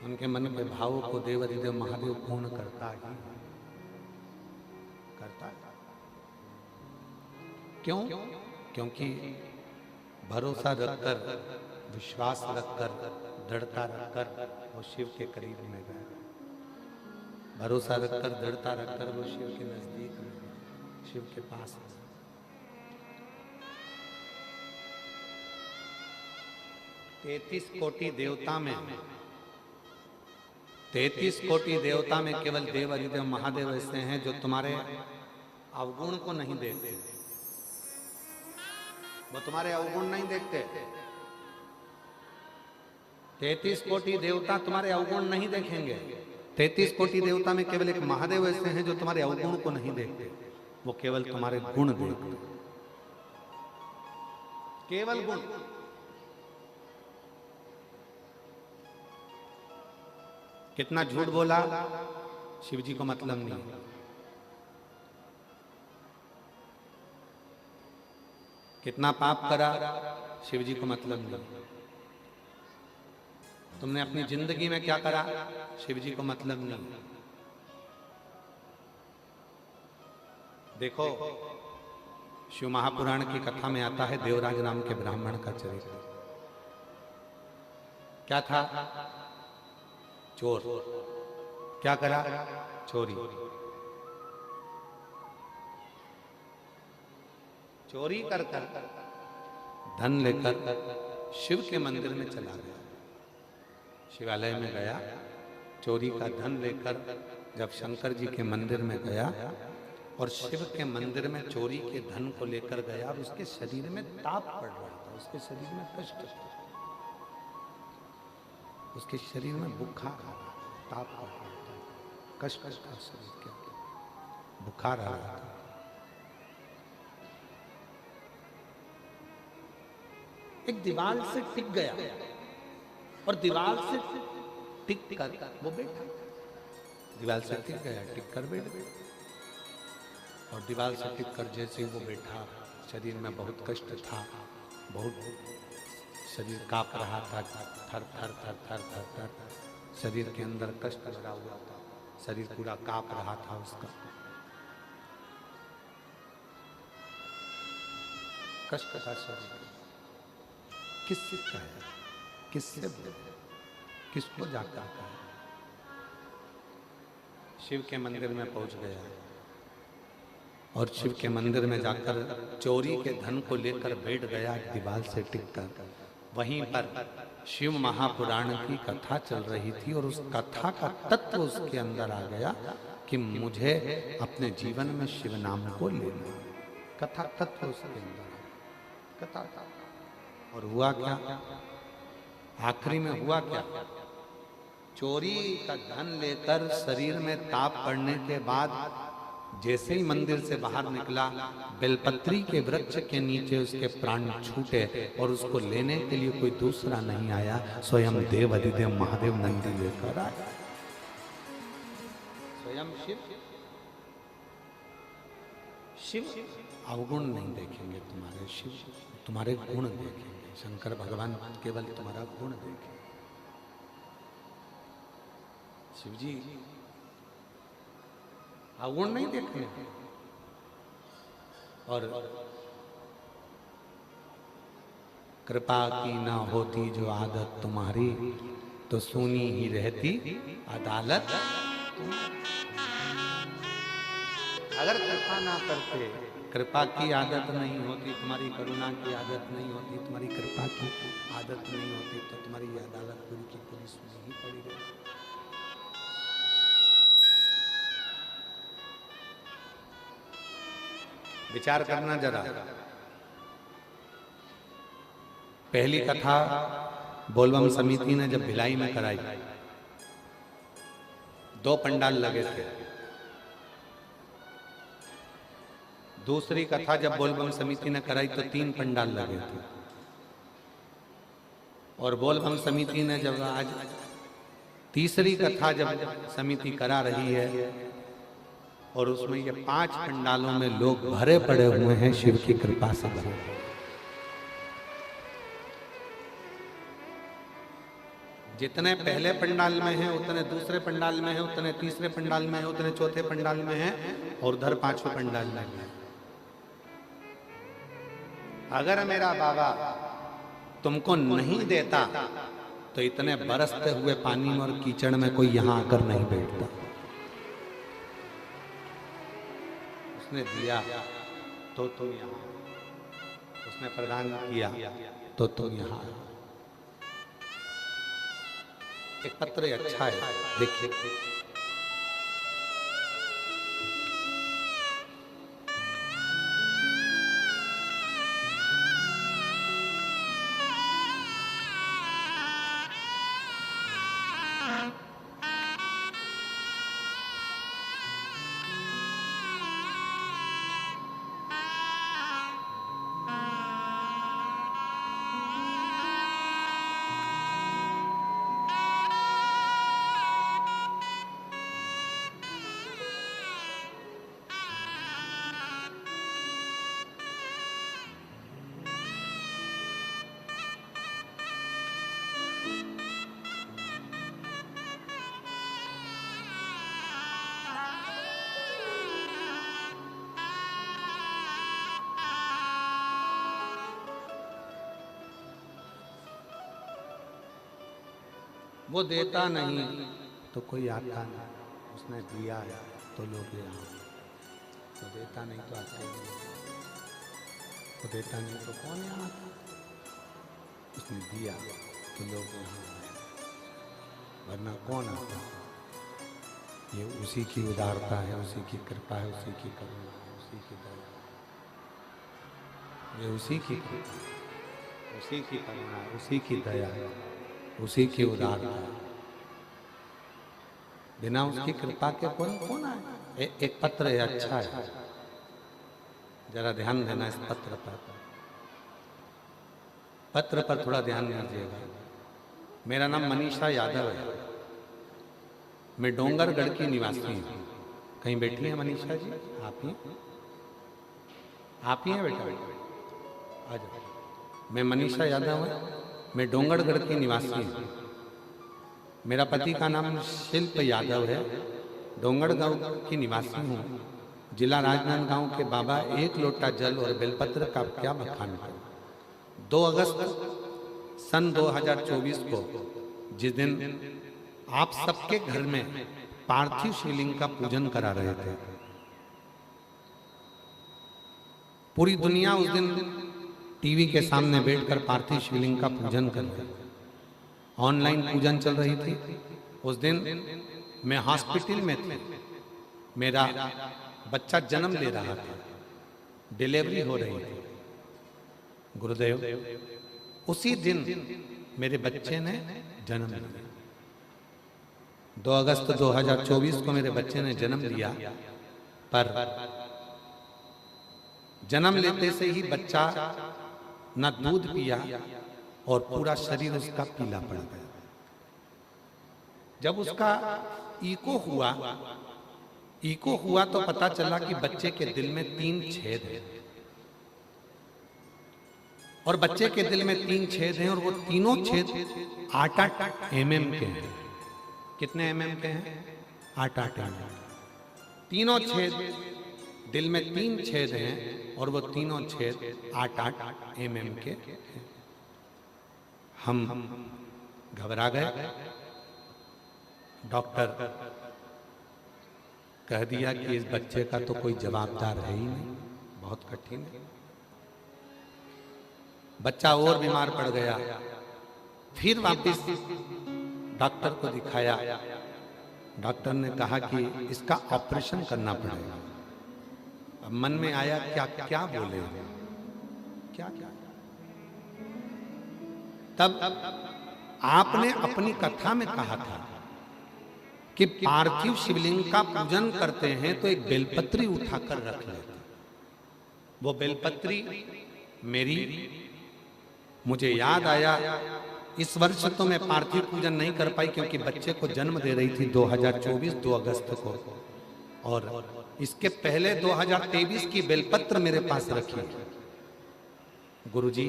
S1: उनके मन के भावों को देवाधिदेव महादेव पूर्ण करता है। क्यों? क्योंकि भरोसा रखकर, विश्वास रखकर, दृढ़ता रखकर वो शिव के करीब में गए। भरोसा रखकर, दृढ़ता रखकर वो शिव के नजदीक में, शिव के पास। 33 कोटि देवता में, 33 कोटि देवता में केवल देवाधिदेव महादेव ऐसे हैं जो तुम्हारे अवगुण को नहीं देखते। वो तुम्हारे अवगुण नहीं देखते। 33 कोटि देवता तुम्हारे अवगुण नहीं देखेंगे। 33 कोटि देवता में केवल एक महादेव ऐसे हैं जो तुम्हारे अवगुण को नहीं देखते। वो केवल तुम्हारे गुण देखते, केवल गुण। कितना झूठ बोला, शिव जी को मतलब नहीं। कितना पाप करा, शिव जी को मतलब नहीं। तुमने अपनी जिंदगी में क्या करा, शिव जी को मतलब नहीं। देखो, शिव महापुराण की कथा में आता है देवराज नाम के ब्राह्मण का चरित्र। क्या था? चोर क्या करा? चोरी। चोरी कर धन लेकर शिव के मंदिर में चला गया। शिवालय में गया, चोरी का धन लेकर जब शंकर जी के मंदिर में गया और शिव के मंदिर में चोरी के धन को लेकर गया, और उसके शरीर में ताप पड़ रहा था, उसके शरीर में कष्ट था, उसके शरीर में बुखार आ रहा था, ताप पड़ रहा था, कष्ट था शरीर के, बुखार आ रहा था। एक दीवार से टिक गया और दीवार से टिक कर वो बैठा। दीवार से टिक गया, टिक कर बैठ गया, और दीवार से टिक कर जैसे वो बैठा, शरीर में बहुत कष्ट था, बहुत शरीर कांप रहा था, थर थर थर थर थर थर, शरीर के अंदर कष्ट भरा हुआ था, शरीर पूरा कांप रहा था उसका, कष्ट का शरीर। किससे कहे, किससे बोले, किसको जाकर कहे? शिव के मंदिर में पहुंच गया और शिव के मंदिर में जाकर चोरी के धन को लेकर बैठ गया दीवार से टिककर। वहीं पर शिव महापुराण की कथा चल रही थी और उस कथा का तत्व उसके अंदर आ गया कि मुझे अपने जीवन में शिव नाम को लेना। कथा तत्व उसके अंदर, कथा। और हुआ क्या? आखिरी में हुआ क्या? चोरी का धन लेकर शरीर में ताप पड़ने के बाद जैसे ही मंदिर से बाहर निकला, बेलपत्री के वृक्ष के नीचे उसके प्राण छूटे और उसको लेने के लिए कोई दूसरा नहीं आया, स्वयं देव अधिदेव महादेव नंदी लेकर आए, स्वयं शिव। शिव अवगुण नहीं देखेंगे तुम्हारे, शिव तुम्हारे गुण देखेंगे। शंकर भगवान केवल तुम्हारा गुण देखेंगे। शिव जी अवगुण नहीं देखने। और कृपा की ना होती जो आदत तुम्हारी, तो सुनी ही रहती अदालत। अगर कृपा ना करते, कृपा की आदत नहीं होती, तुम्हारी करुणा की आदत नहीं होती, तुम्हारी कृपा की आदत नहीं होती, तो तुम्हारी अदालत पूरी की पूरी सुनी ही पड़ी रहती। विचार करना जरा। पहली कथा बोलबम समिति ने जब भिलाई में कराई, 2 पंडाल लगे थे। दूसरी कथा जब बोलबम समिति ने कराई तो 3 पंडाल लगे थे। और बोलबम समिति ने जब आज तीसरी कथा जब समिति करा रही है और उसमें ये 5 पंडालों में लोग भरे पड़े हुए हैं शिव की कृपा से भरे। जितने पहले पंडाल में हैं उतने दूसरे पंडाल में हैं, उतने तीसरे पंडाल में हैं, उतने चौथे पंडाल में हैं, और उधर 5वें पंडाल में हैं। अगर मेरा बाबा तुमको नहीं देता तो इतने बरसते हुए पानी में और कीचड़ में कोई यहां आकर नहीं बैठता। उसने दिया तो तुम यहाँ, उसने प्रदान किया तो तुम यहाँ। एक पत्र अच्छा है, देखिए। वो देता नहीं तो कोई आता नहीं, उसने दिया है तो लोग यहाँ, तो देता नहीं तो आते नहीं, तो देता नहीं तो कौन यहाँ आता? उसने दिया तो लोग यहाँ आए, वरना कौन आता? ये उसी की उदारता है, उसी की कृपा है, उसी की करुणा है, उसी की दया, ये उसी की कृपा, उसी की करुणा, उसी की दया, उसी की उदारता है। बिना उसकी कृपा के कौन आए? एक पत्र है, अच्छा है, जरा ध्यान देना इस पत्र पर, पत्र पर थोड़ा ध्यान दीजिएगा। मेरा नाम मनीषा यादव है, मैं डोंगरगढ़ की निवासी हूँ। कहीं बैठी हैं मनीषा जी? आप ही हैं बेटा? आ जाओ। मैं मनीषा यादव हूँ, मैं डोंगरगढ़ की निवासी हूँ। मेरा पति का नाम शिल्प यादव है, डोंगरगढ़ की निवासी हूँ। जिला राजनांदगांव के बाबा एक लोटा जल और बेलपत्र का क्या बखान करूं। 2 अगस्त सन 2024 को, जिस दिन आप सबके घर में पार्थिव शिवलिंग का पूजन करा रहे थे, पूरी दुनिया उस दिन टीवी के सामने बैठकर पार्थिव शिवलिंग का पूजन कर रही, ऑनलाइन पूजन चल रही थी। उस दिन मैं हॉस्पिटल में था, मेरा बच्चा जन्म ले रहा था, डिलीवरी हो रही थी। गुरुदेव, उसी दिन मेरे बच्चे ने जन्म लिया। 2 अगस्त 2024 को मेरे बच्चे ने जन्म लिया, पर जन्म लेते से ही बच्चा न दूध पिया और पूरा शरीर उसका पीला पड़ गया। जब उसका इको हुआ तो पता चला कि बच्चे के दिल में 3 छेद हैं, और बच्चे के दिल में 3 छेद हैं, और वो तीनों छेद 8-8 mm के हैं। कितने mm के हैं? 8-8 mm। तीनों छेद, दिल में 3 छेद हैं, और वो तीनों छेद 8-8 mm के हैं। हम घबरा गए। डॉक्टर कह दिया कि इस बच्चे का तो कोई जवाबदार है ही नहीं, बहुत कठिन है। बच्चा और बीमार पड़ गया। फिर वापस डॉक्टर को दिखाया, डॉक्टर ने कहा कि इसका ऑपरेशन करना पड़ेगा। अब मन में आया क्या क्या बोले, क्या क्या। तब आपने अपनी कथा में कहा था कि पार्थिव शिवलिंग का पूजन करते हैं तो एक बेलपत्री उठाकर रख लेते। वो बेलपत्री मुझे याद आया, इस वर्ष तो मैं पार्थिव पूजन नहीं कर पाई क्योंकि बच्चे को जन्म दे रही थी 2024 2 अगस्त को, और इसके पहले 2023 की बेलपत्र मेरे पास रखी। गुरुजी,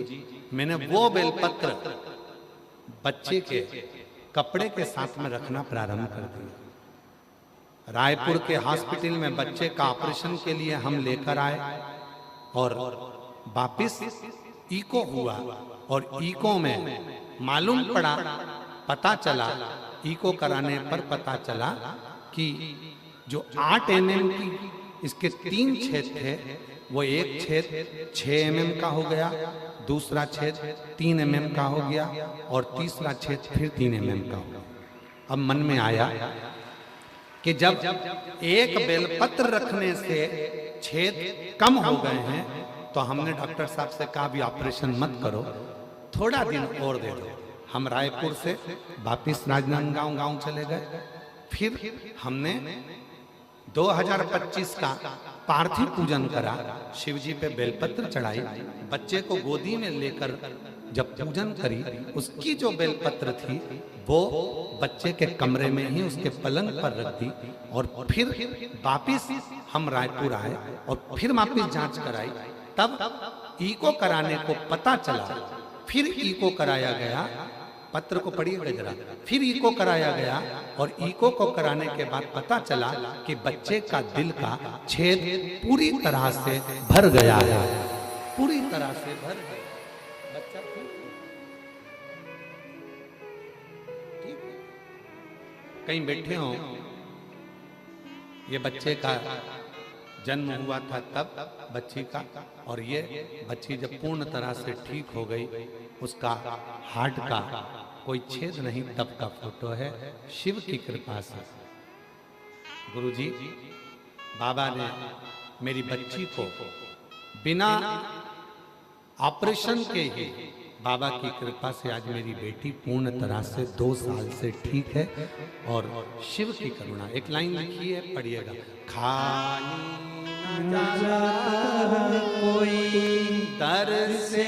S1: मैंने वो बेलपत्र बच्चे के कपड़े के साथ में रखना प्रारंभ कर दिया। रायपुर के हॉस्पिटल में बच्चे का ऑपरेशन के लिए हम लेकर आए, और वापिस इको हुआ, और इको में मालूम पड़ा, पता चला, इको कराने पर पता चला कि जो 8 mm की इसके 3 छेद थे, वो एक छेद 6 mm का हो गया, दूसरा छेद 3 mm का हो गया, और तीसरा छेद फिर 3 mm का हो गया। अब मन में आया कि जब एक बेलपत्र रखने से छेद कम हो गए हैं, तो हमने डॉक्टर साहब से कहा भी ऑपरेशन मत करो, थोड़ा दिन और दे दो। हम रायपुर से वापिस राजनांदगांव गांव चले गए। फिर हमने 2025 का पार्थिव पूजन करा, शिव जी पे बेलपत्र चढ़ाई, बच्चे को गोदी में लेकर जब पूजन करी, उसकी जो बेलपत्र थी वो बच्चे के कमरे में ही उसके पलंग पर रख दी, और फिर वापिस हम रायपुर आए और फिर वापिस जांच कराई। तब इको कराने को पता चला, फिर इको कराया गया, पत्र को पढ़िएगा जरा, फिर इको कराया गया, और इको को कराने के बाद पता चला कि बच्चे का दिल का छेद पूरी तरह से भर गया है, पूरी तरह से भर गया। बच्चा ठीक है। कहीं बैठे हो, ये बच्चे का जन्म हुआ था तब बच्ची का, और ये बच्ची जब पूर्ण तरह से ठीक हो गई, उसका हार्ट का कोई छेद नहीं तब का फोटो है, शिव की कृपा से। गुरुजी, बाबा ने मेरी बच्ची को बिना ऑपरेशन के ही, बाबा की कृपा से आज मेरी बेटी पूर्ण तरह से 2 साल से ठीक है। और शिव की करुणा, एक लाइन लिखी है, पढ़िएगा। खाली न जाता कोई दर से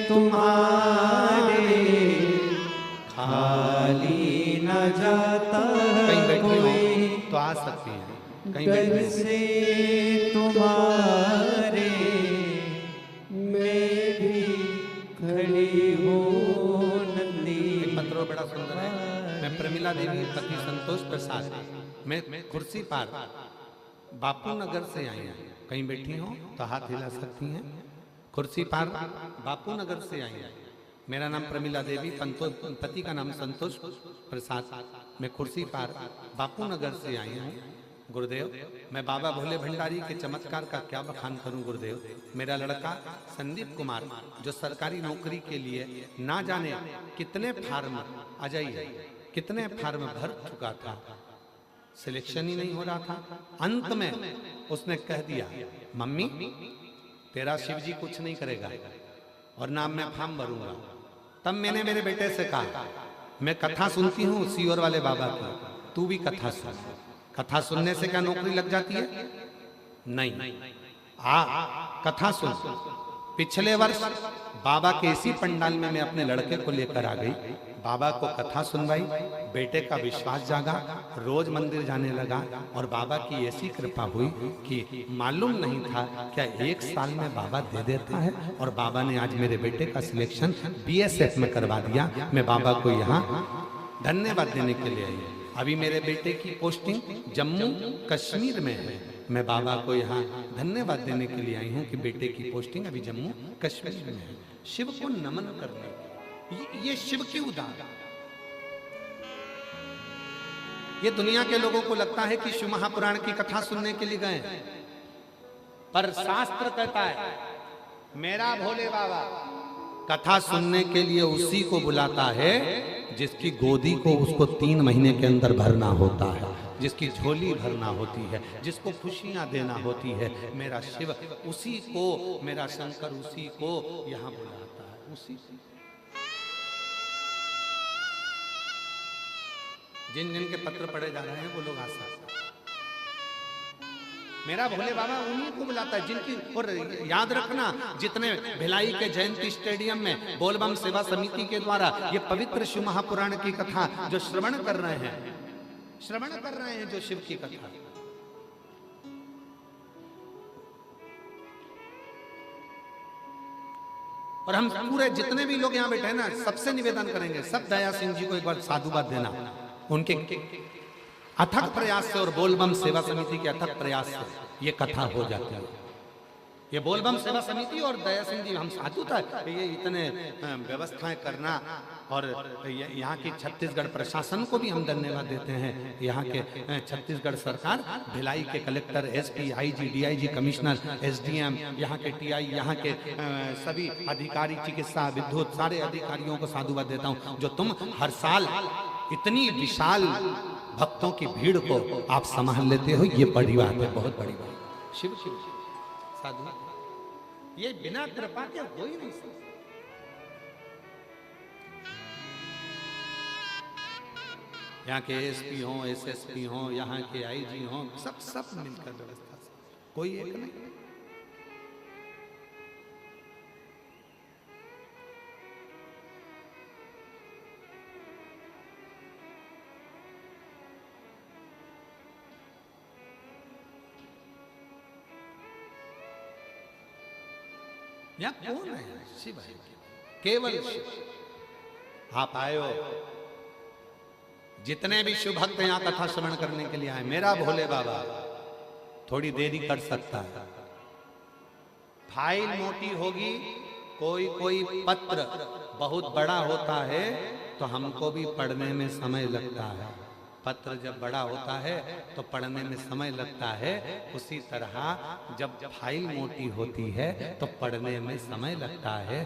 S1: तुम्हारे, खाली न जाता कहीं बैठी हो तो आ सकती है, कहीं बैठी से तुम्हारे खड़ी हो नंदी। पत्र बड़ा सुंदर है। मैं प्रमिला देवी पति संतोष प्रसाद, मैं कुर्सी पार बापू नगर से आई हूँ, कहीं बैठी हो तो हाथ हिला सकती हैं। कुर्सी पार बापू नगर से आई हूँ। मेरा नाम प्रमिला देवी, पति का नाम संतोष प्रसाद, मैं कुर्सी पार बापू नगर से आई हूँ। गुरुदेव, मैं बाबा भोले भंडारी के चमत्कार का क्या बखान करूं गुरुदेव। मेरा लड़का संदीप कुमार, जो सरकारी नौकरी के लिए ना जाने कितने फार्म, आ जाइए, कितने फार्म भर चुका था, सिलेक्शन ही नहीं हो रहा था। अंत में उसने कह दिया, मम्मी तेरा शिवजी कुछ नहीं करेगा और ना मैं फॉर्म भरूंगा। तब मैंने मेरे बेटे से कहा, मैं कथा सुनती हूँ सीहोर वाले बाबा की, तू भी कथा सुन। कथा सुनने से क्या नौकरी लग जाती है? नहीं। कथा सुन। पिछले वर्ष बाबा के इसी पंडाल में मैं अपने लड़के को लेकर आ गई, बाबा को कथा सुनवाई, बेटे का विश्वास जागा, रोज मंदिर जाने लगा, और बाबा की ऐसी कृपा हुई कि मालूम नहीं था क्या 1 साल में बाबा दे देता है। और बाबा ने आज मेरे बेटे का सिलेक्शन BSF में करवा दिया। मैं बाबा को यहाँ धन्यवाद देने के लिए आई। अभी मेरे बेटे की पोस्टिंग जम्मू कश्मीर में है। मैं बाबा को यहाँ धन्यवाद देने के लिए आई हूँ कि बेटे की पोस्टिंग अभी जम्मू कश्मीर में है। शिव को नमन करने, ये शिव की उदाहरण। ये दुनिया के लोगों को लगता है कि शिव महापुराण की कथा सुनने के लिए गए, पर शास्त्र कहता है मेरा भोले बाबा कथा सुनने के लिए उसी को बुलाता है जिसकी गोदी को उसको 3 महीने के अंदर भरना होता है, जिसकी झोली भरना होती है, जिसको खुशियां देना होती है। मेरा शिव उसी को, मेरा शंकर उसी को यहाँ बुलाता है, उसी को। जिन जिन के पत्र पढ़े जा रहे हैं वो लोग आशा, मेरा भोले बाबा उन्हीं को बुलाता है जिनकी। और याद रखना, जितने भिलाई के जयंती स्टेडियम में बोलबम सेवा समिति के द्वारा ये पवित्र शिव महापुराण की कथा जो श्रवण कर रहे हैं, जो शिव की कथा, और हम पूरे जितने भी लोग यहाँ बैठे हैं ना, सबसे निवेदन करेंगे, सब दया सिंह जी को एक बार साधुवाद देना। उनके अथक प्रयास से और बोलबम सेवा समिति के अथक प्रयास से ये कथा हो जाती है। ये बोलबम सेवा समिति और दया सिंह जी, हम साधु था, ये इतने व्यवस्थाएं करना, और यहाँ की छत्तीसगढ़ प्रशासन को भी हम धन्यवाद देते हैं। यहाँ के छत्तीसगढ़ सरकार, भिलाई के collector, SP, IG, DIG, commissioner, SDM, यहाँ के TI, यहाँ के सभी अधिकारी, चिकित्सा, विद्युत, सारे अधिकारियों को साधुवाद देता हूँ, जो तुम हर साल इतनी विशाल भक्तों की भीड़ को आप संभाल लेते हो। ये बड़ी बात है, बहुत बड़ी बात। शिव शिव साधु, ये बिना कृपा के हो ही नहीं सकता। यहाँ के SP हो, SSP हो, यहाँ के IG हो, सब मिलकर व्यवस्था से, कोई एक नहीं। यहाँ कौन है? शिव है, केवल शिव। आप आए हो, जितने भी शिव भक्त यहाँ कथा श्रवण करने के लिए आए, मेरा भोले बाबा थोड़ी देरी कर सकता है। फाइल मोटी होगी, कोई पत्र बहुत बड़ा होता है तो हमको भी पढ़ने में समय लगता है। पत्र जब बड़ा होता है तो पढ़ने में समय लगता है, उसी तरह जब फाइल मोटी होती है तो पढ़ने में समय लगता है।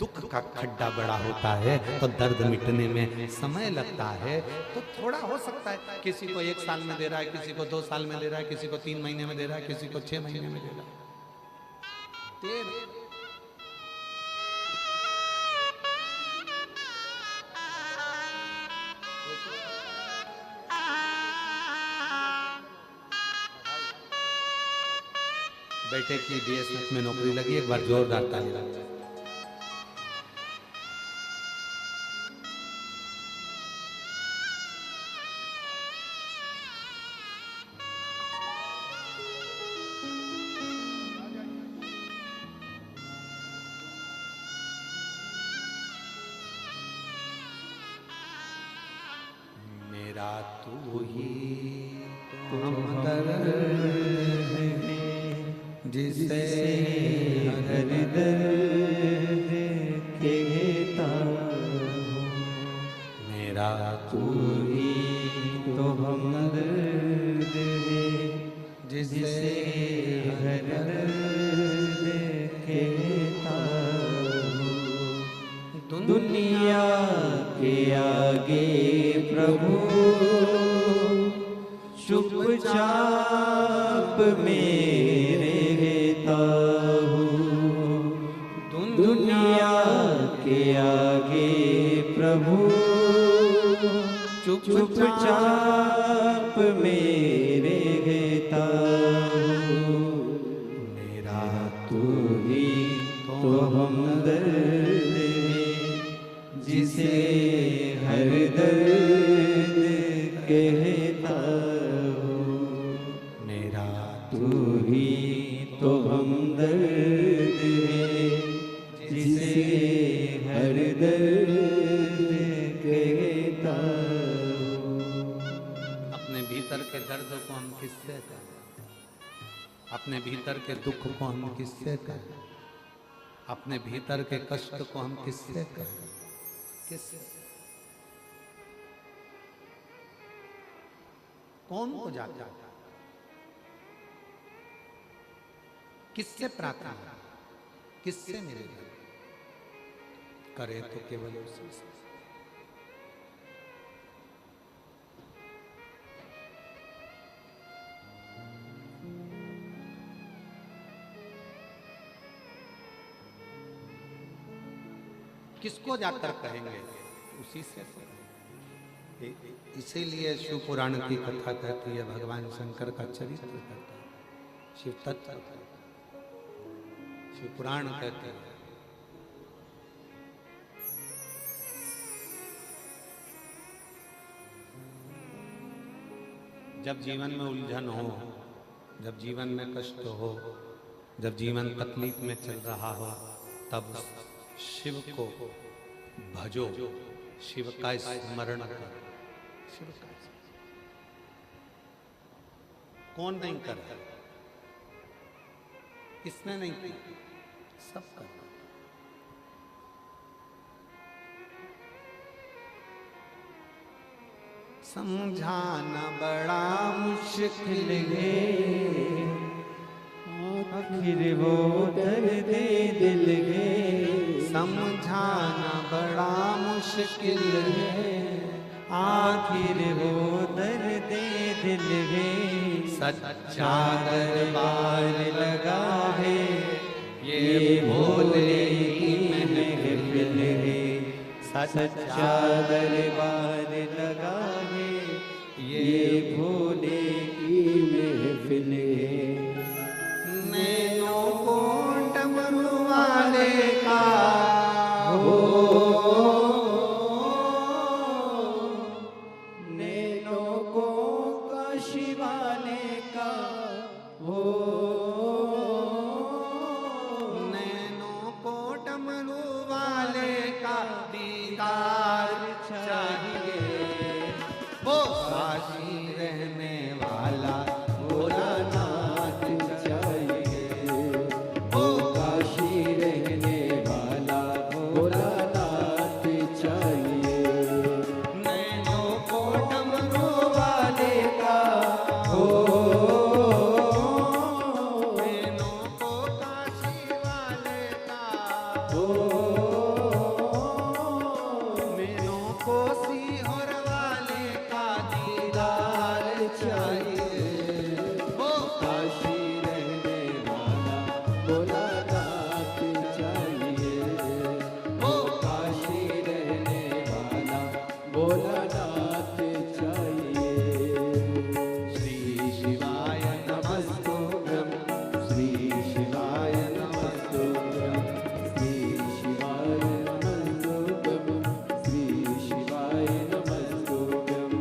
S1: दुख का खड्डा बड़ा होता है तो दर्द मिटने में समय लगता है। तो थोड़ा हो सकता है, किसी को 1 साल में दे रहा है, किसी को 2 साल में दे रहा है, किसी को 3 महीने में दे रहा है, किसी को 6 महीने में दे रहा है। बेटे की बीएसएफ में नौकरी लगी, एक बार जोरदार ताली बजाएं। मेरा तू ही हमदर्द है जिसे हर दर्द कहता हूँ। मेरा तू ही तो हमदर्द है जिसे हर दर्द कहता हूँ। दुनिया के आगे प्रभु चुपचाप मेरे रहता हूँ। दुनिया के आगे प्रभु चुपचाप मेरे रहता हूँ। मेरा तू ही तो हमदर्द है जिसे हर दर्द कहता हूँ। मेरा तू ही तो हमदर्द है जिसे हर दर्द कहता हूँ। अपने भीतर के दर्द को हम किससे कहें? अपने भीतर के दुख को हम किससे कहें? अपने भीतर के कष्ट को हम किससे कहें? किससे? कौन को जाता है? किससे प्रार्थना, किससे मिलेगा? करे तो केवल उसी से। किसको जाकर कहेंगे? उसी से। इसीलिए शिव पुराण की कथा कहती है, भगवान शंकर का चरित्र कहता है, शिव तत्व, शिव पुराण कहते हैं। जब जीवन में उलझन हो, जब जीवन में कष्ट हो, जब जीवन तकलीफ में चल रहा हो, तब शिव को भजो, शिव का स्मरण करो। शिव का कौन नहीं कर? किसने नहीं किया? सब कर। समझाना बड़ा मुश्किल है,
S2: आखिर वो दर्द दिल है।
S1: समझाना बड़ा मुश्किल है,
S2: आखिर वो दर्द दिल है।
S1: सच्चा दरबार लगा है, ये भोले की महफिल है।
S2: सच्चा दरबार लगा है, ये भोले की महफिल है।
S1: नैनों को डमरू वाले का हो,
S2: नैनों को काशी वाले का हो।
S1: नैनों को डमरू वाले का दीदार चाहिए।
S2: भोलानाथ चाहिए। वो काशी रहने वाला भोलानाथ चाहिए। श्री शिवाय नमस्तुभ्यं, श्री शिवाय नमस्तुभ्यं, श्री शिवाय नमस्तुभ्यं, श्री शिवाय नमस्तुभ्यं।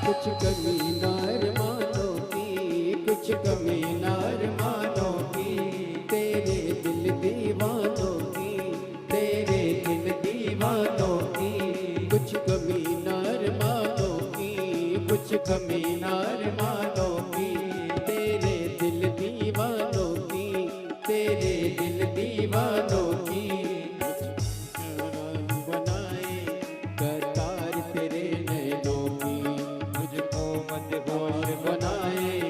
S2: कुछ कमी नार मानो की, कुछ कमी नार मानो की, तेरे दिल दीवानों की, तेरे दिल दीवानों की। कुछ कमी नार मानो की, कुछ कमी नार मानो की, तेरे दिल दीवानों की, तेरे दिल दीवानों की। बनाए कतार तेरे नैनों की, मुझको मदहोश बनाए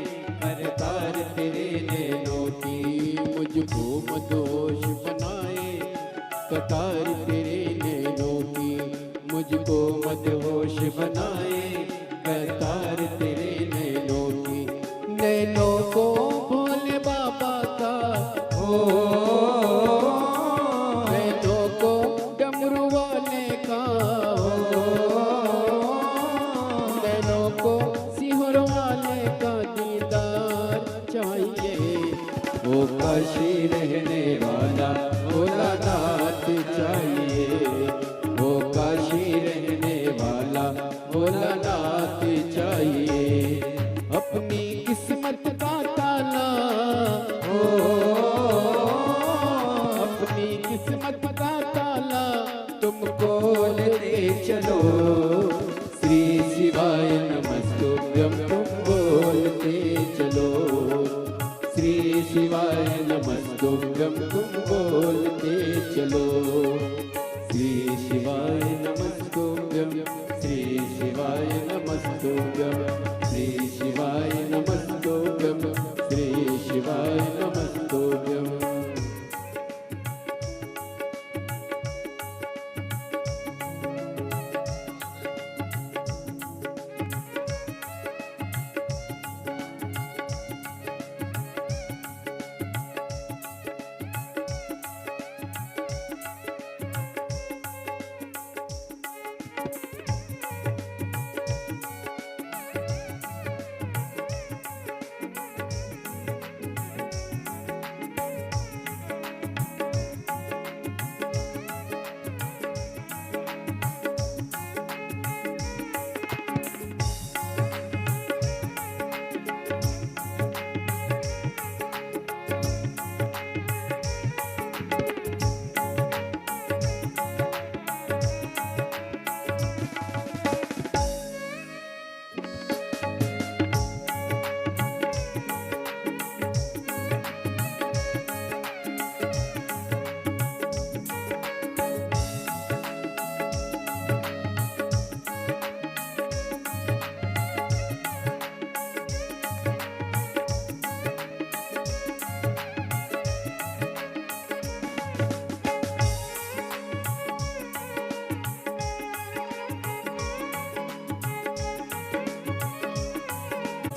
S2: करतार तेरे नैनों की। मुझको मदहोश बनाए कतार तेरे नैनों की, मुझको मदहोश बनाए करतार तेरे नैनों की। नैनों को भोले बाबा का हो, नैनों को डमरू वाले का हो, नैनों को सिंहर वाले का दीदार चाहिए। वो काशी रहने वाला भोलानाथ चाहिए। वो काशी रहने वाला भोलानाथ चाहिए। अपनी किस्मत का ताला हो, अपनी किस्मत का ताला तुम खोलते चलो। श्री शिवाय नमस्तुभ्यं तुम बोलते चलो। श्री शिवाय नमस्तुभ्यं तुम बोलते चलो। श्री शिवाय नमस्तुभ्यं, श्री शिवाय नमस्तुभ्यं, श्री शिवाय नमस्तुभ्यं, श्री शिवाय नमस्तुभ्यं।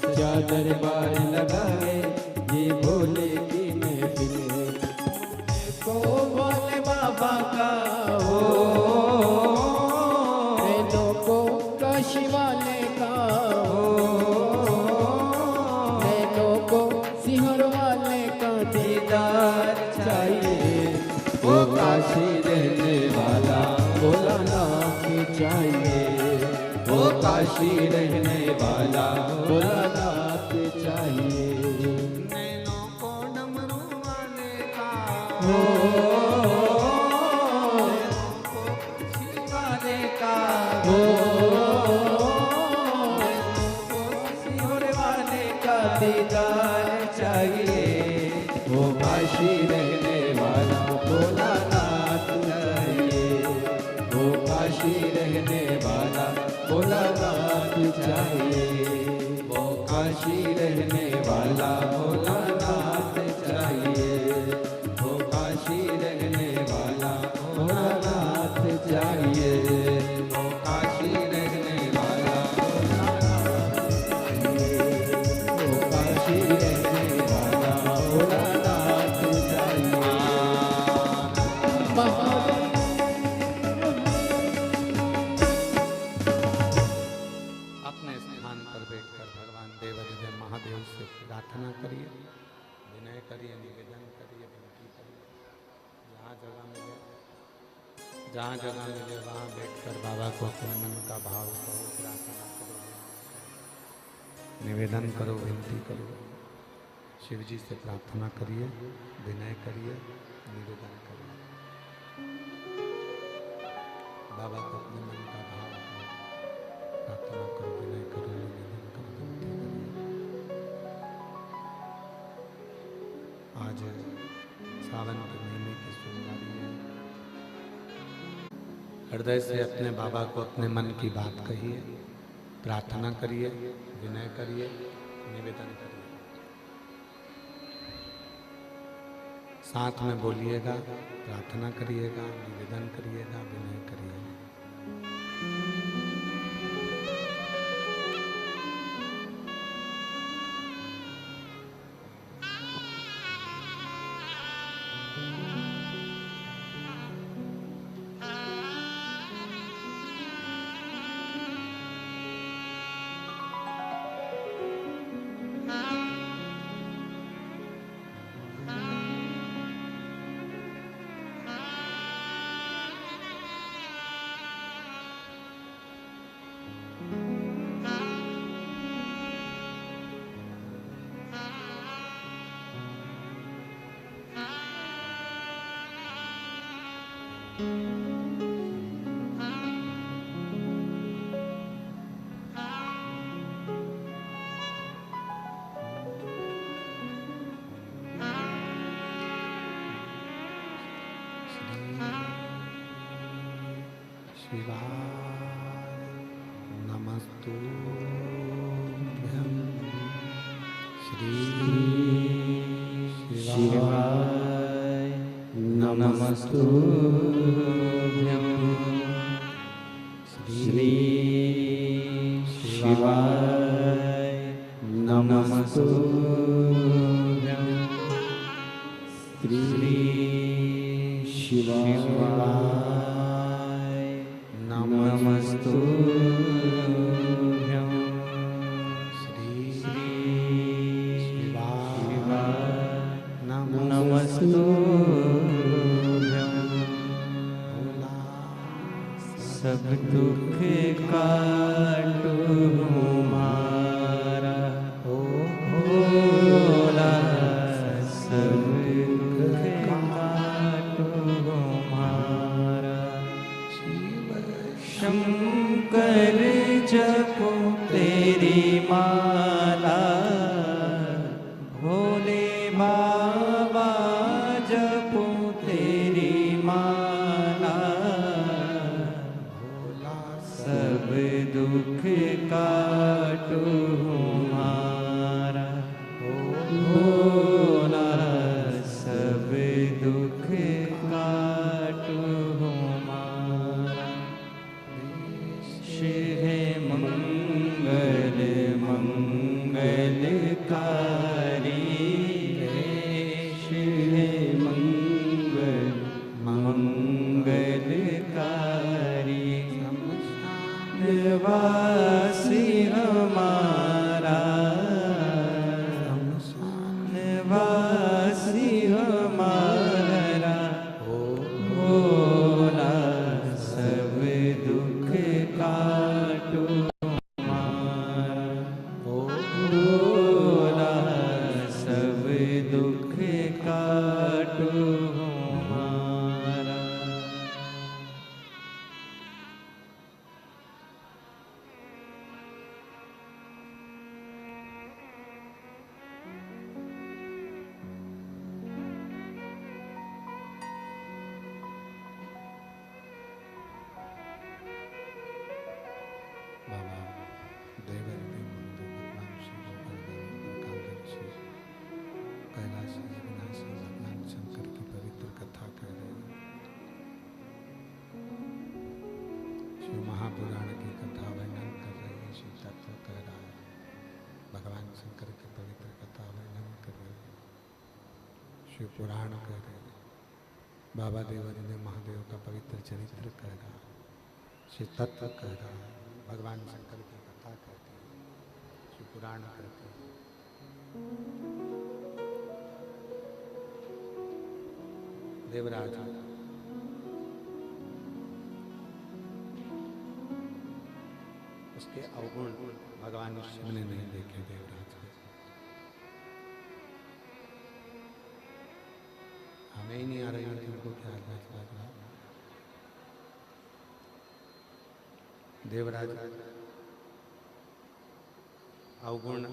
S2: क्या दरबार लगाए ये भोले की महफिल है। को भोले बाबा का हो, नैनों को काशी वाले का हो, नैनों को सिंहर वाले का दीदार चाहिए। वो काशी रहने वाला भोलानाथ चाहिए। वो काशी रहने वाला भोलानाथ चाहिए।
S1: नैनों को डमरू वाले का
S2: हो,
S1: नैनों को काशी वाले का
S2: हो,
S1: नैनों को
S2: सिंहर वाले का दीदार चाहिए। वो काशी रहने वाला भोलानाथ चाहिए। वो काशी रहने वाला भोलानाथ चाहिए। वो काशी रहने वाला भोलानाथ चाहिए। वो काशी रहने वाला भोलानाथ चाहिए। वो काशी रहने वाला भोलानाथ
S1: देवाधिदेव महादेव से प्रार्थना करिए, विनय करिए, निवेदन करिए, विनती करिए। जहाँ जगह मिले वहाँ बैठकर बाबा को अपने मन का भाव कहो, प्रार्थना करो, निवेदन करो, विनती करो। शिव जी से प्रार्थना करिए, विनय करिए, निवेदन करिए। बाबा को अपने मन का भाव कहो, प्रार्थना करो, विनय करो, निवेदन करो, विनती करिए। आज सावन के महीने की सोमवारी है। हृदय से अपने बाबा को अपने मन की बात कहिए, प्रार्थना करिए, विनय करिए, निवेदन करिए। साथ में बोलिएगा, प्रार्थना करिएगा, निवेदन करिएगा, विनय करिएगा। शिवाय नमस्तुभ्यं। श्री शिवाय नमस्तुभ्यं। श्री शिवाय नमस्तुभ्यं। श्री शिवाय नमस्तुभ्यं। श्री शिवाय नमस्तुभ्यं। सब दुख काटो हमारा, भोला सब दुख काटो हमारा। शंकर जपो तेरी माला, भोले बाबा जपो तेरी माला। भोला सब दुख काटो हमारा, भोला सब दुख काटो हमारा। है मंगल मंगलकारी, है मंगल मंगलकारी। निवासी हमारा, निवासी हमारा। भोला सब दुख काटो हमारा, भोला सब दुख काटो हमारा। बाबा देवाधिदेव भगवान शिव, कालदर्शी, कैलाशी, अविनाशी भगवान शंकर की पवित्र कथा कह रहे हैं। शिव महापुराण की कथा वर्णन कर रही है, शिव तत्व कह रहा है। भगवान शंकर की पवित्र कथा वर्णन कर रहे हैं, शिव पुराण कह रहे हैं। बाबा देवाधिदेव महादेव का पवित्र चरित्र कह रहा है, शिव तत्व कह रहा है, भगवान शंकर की कथा कहते हैं, शिव पुराण करती है। देवराज उसके अवगुण भगवान शिव ने नहीं देखे। देवराज हमें ही नहीं आ रही है, तुमको क्या लग रहा? देवराज अवगुण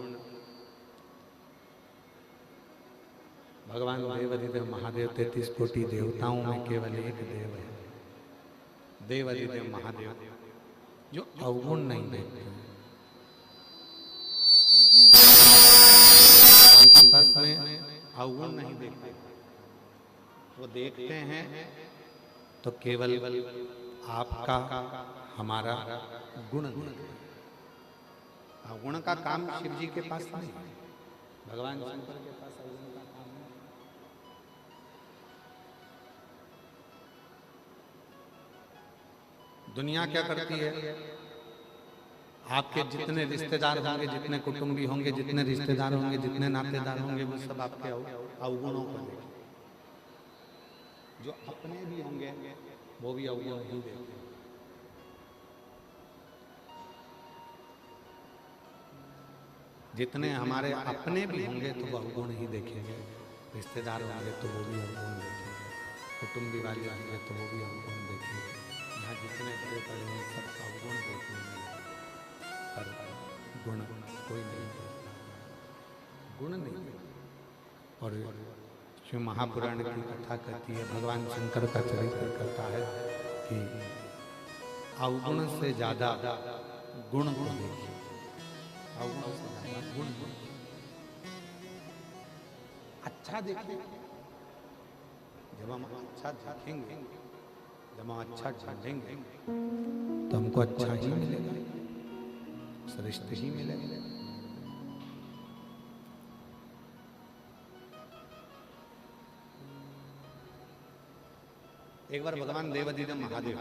S1: भगवान देवाधिदेव महादेव 33 कोटि देवताओं में केवल एक देव है, देवाधिदेव महादेव, जो अवगुण नहीं देखते हैं। उनके पास में अवगुण नहीं देखते, वो देखते हैं तो केवल आपका हमारा गुण देखते हैं। अवगुण का काम शिव जी के पास नहीं, भगवान शंकर के पास अवगुण का काम नहीं। दुनिया क्या करती है? आपके जितने रिश्तेदार होंगे, जितने कुटुंबी होंगे, जितने रिश्तेदार होंगे, जितने नातेदार होंगे, वो सब आपके अवगुणों को देखेंगे। जो अपने भी होंगे वो भी अवगुण ही देखेंगे। जितने हमारे अपने भी होंगे तो वो अवगुण ही देखेंगे, रिश्तेदार होंगे तो वो भी अवगुण देखेंगे, कुटुंबी वाले होंगे तो वो भी अवगुण देखेंगे। यहाँ जितने बड़े बड़े हैं सब अवगुण देखेंगे, पर गुण कोई नहीं देखता, गुण नहीं देखता। और शिव महापुराण की कथा कहती है, भगवान शंकर का चरित्र कहता है कि अवगुण से ज्यादा गुण को देखिए, अवगुण से ज्यादा गुण। अच्छा देखिए, जब हम अच्छा देखेंगे, जब हम अच्छा जानेंगे तो हमको अच्छा ही मिलेगा, श्रेष्ठ ही मिलेगा। एक बार भगवान देवाधिदेव महादेव,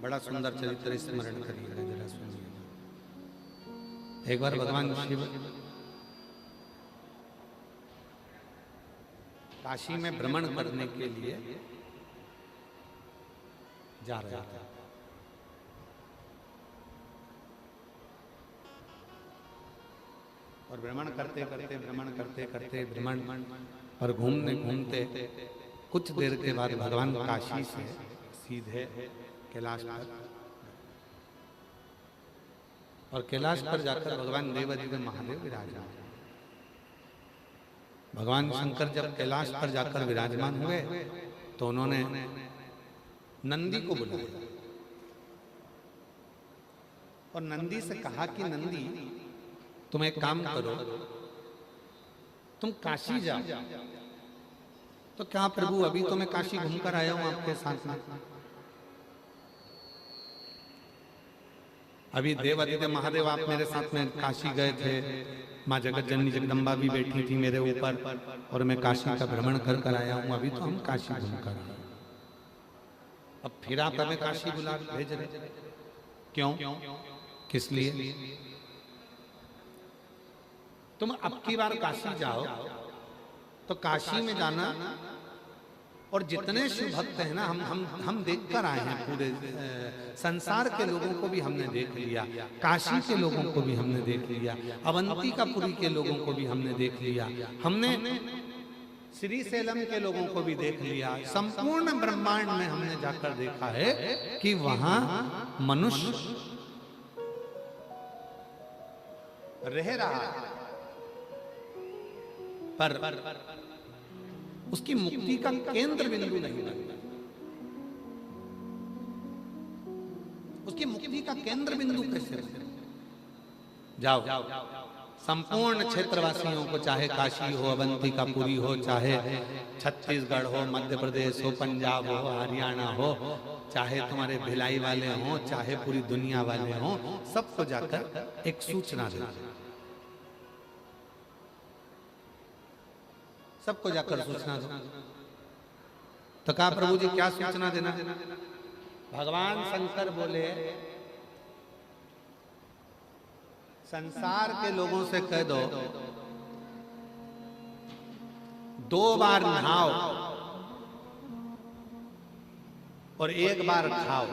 S1: बड़ा सुंदर चरित्र स्मरण करिएगा जरा, सुनिएगा। एक बार भगवान शिव काशी में भ्रमण करने के लिए जा रहे थे। और भ्रमण करते करते भ्रमण और घूमते घूमते कुछ देर के बाद भगवान काशी से सीधे कैलाश पर, और कैलाश पर जाकर भगवान देवाधिदेव महादेव विराजमान। भगवान शंकर जब कैलाश पर जाकर विराजमान हुए तो उन्होंने नंदी को बुलाया और नंदी से कहा कि नंदी, तुम एक काम करो, तुम काशी जाओ। तो क्या प्रभु, अभी तो मैं काशी घूमकर आया हूं आपके साथ में, अभी देवाधिदेव महादेव आप मेरे साथ में काशी गए थे, माँ जगत जननी जगदम्बा भी बैठी थी मेरे ऊपर, और मैं काशी का भ्रमण कर कर आया हूं, अभी तो हम काशी घूमकर आए। अब फिर आप हमें काशी बुला भेज रहे, क्यों, किस लिए? तुम अब की बार काशी जाओ तो काशी में जाना, और जितने शिव भक्त हैं ना, हम देख कर आए हैं, पूरे संसार के लोगों को भी हमने देख लिया, काशी के लोगों को भी हमने देख लिया, अवंतिकापुरी के लोगों को भी हमने देख लिया, हमने श्री सेलम के लोगों को भी देख लिया। संपूर्ण ब्रह्मांड में हमने जाकर देखा है कि वहां मनुष्य रह रहा है, पर उसकी मुक्ति का केंद्र बिंदु नहीं बनता। उसकी मुक्ति का केंद्र बिंदु कैसे बने? जाओ संपूर्ण क्षेत्रवासियों को, चाहे काशी हो, अवंतिकापुरी हो, चाहे छत्तीसगढ़ हो, मध्य प्रदेश हो, पंजाब हो, हरियाणा हो, चाहे तुम्हारे भिलाई वाले हो, चाहे पूरी दुनिया वाले हो, सबको जाकर एक सूचना दे, सबको जाकर सूचना दो। तो कहा प्रभु जी क्या सूचना देना? भगवान शंकर बोले, संसार के लोगों से कह दो 2 बार नहाओ और 1 बार खाओ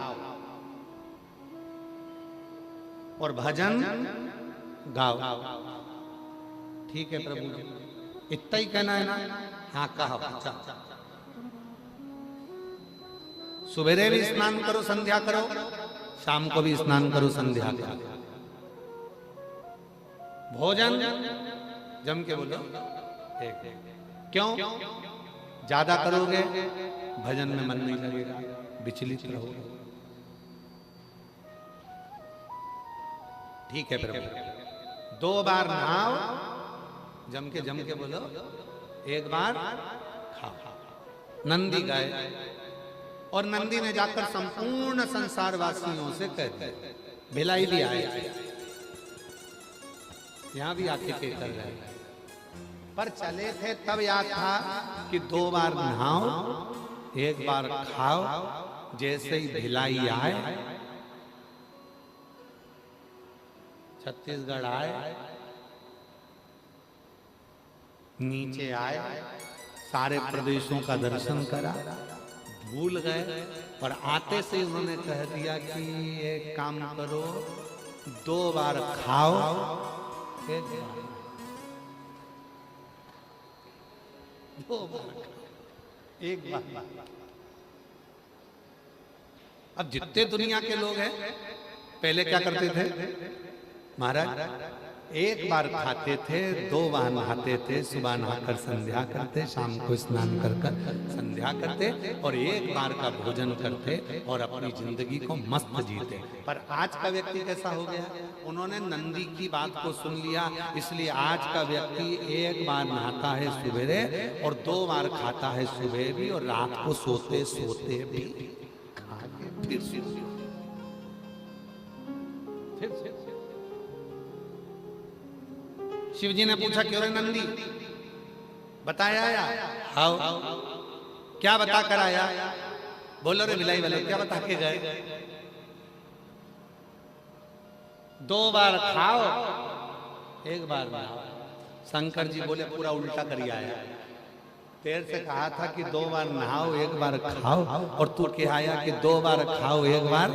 S1: और भजन गाओ। ठीक है प्रभु जी, इतना ही कहना है ना? हाँ कहा। सुबेरे भी स्नान करो, संध्या करो, शाम को भी स्नान करो, संध्या करो। भोजन जम के बोलो एक। क्यों? ज्यादा करोगे भजन में मन नहीं लगेगा, विचलित रहोगे। ठीक है प्रभु। 2 बार नहाओ, जम के बोलो, 1 बार खाओ। नंदी गए और नंदी ने जाकर संपूर्ण संसार वासियों से कह दिया। भिलाई भी आए, यहां भी आके पे कर रहे हैं, पर चले थे तब याद था कि 2 बार नहाओ, 1 बार खाओ। जैसे ही भिलाई आए, छत्तीसगढ़ आए, नीचे आए, सारे प्रदेशों का दर्शन करा, भूल गए और आते से उन्होंने कह दिया कि एक काम करो, 2 बार खाओ, 1 बार 2 बार 1 बार। अब जितने दुनिया के लोग हैं पहले क्या करते थे महाराज? 1 बार खाते थे, 2 बार नहाते थे, सुबह नहाकर संध्या करते, शाम को स्नान कर संध्या करते और 1 बार का भोजन करते और अपनी जिंदगी को मस्त जीते। पर आज का व्यक्ति कैसा हो गया? उन्होंने नंदी की बात को सुन लिया, इसलिए आज का व्यक्ति 1 बार नहाता है सुबेरे और 2 बार खाता है सुबह भी, और रात को सोते सोते भी फिर शिव जी ने पूछा क्यों रे नंदी, बताया आया? आओ क्या बता कर आया? बोलो रे बिलाई वाले, क्या बता के गए? 2 बार खाओ, 1 बार नहाओ। शंकर जी बोले पूरा उल्टा कर आया। तेरे से कहा था कि 2 बार नहाओ, 1 बार खाओ, और तू क्या आया कि 2 बार खाओ, 1 बार?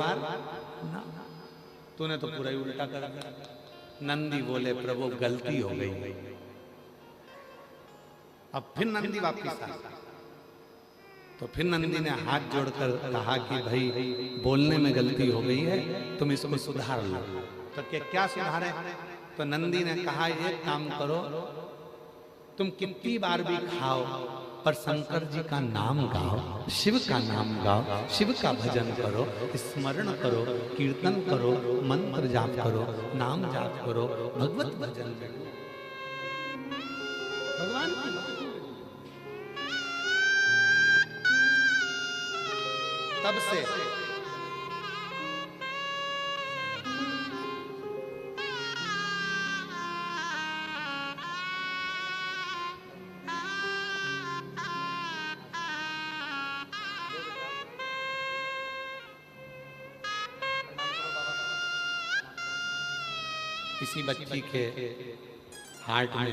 S1: तूने तो पूरा ही उल्टा कर दिया। नंदी बोले प्रभु गलती हो गई। अब फिर नंदी वापिस आ, तो फिर नंदी ने हाथ जोड़कर कहा कि भाई बोलने में गलती हो गई है, तुम इसको सुधार लो। तो क्या सुधारे? तो नंदी ने कहा एक काम करो, तुम कितनी बार भी खाओ पर शंकर जी का नाम गाओ, शिव का नाम गाओ, शिव का भजन करो, स्मरण करो, कीर्तन करो, मंत्र जाप करो, नाम जाप करो, भगवत भजन करो, भगवान की बात। तब से किसी बच्ची के हार्ट में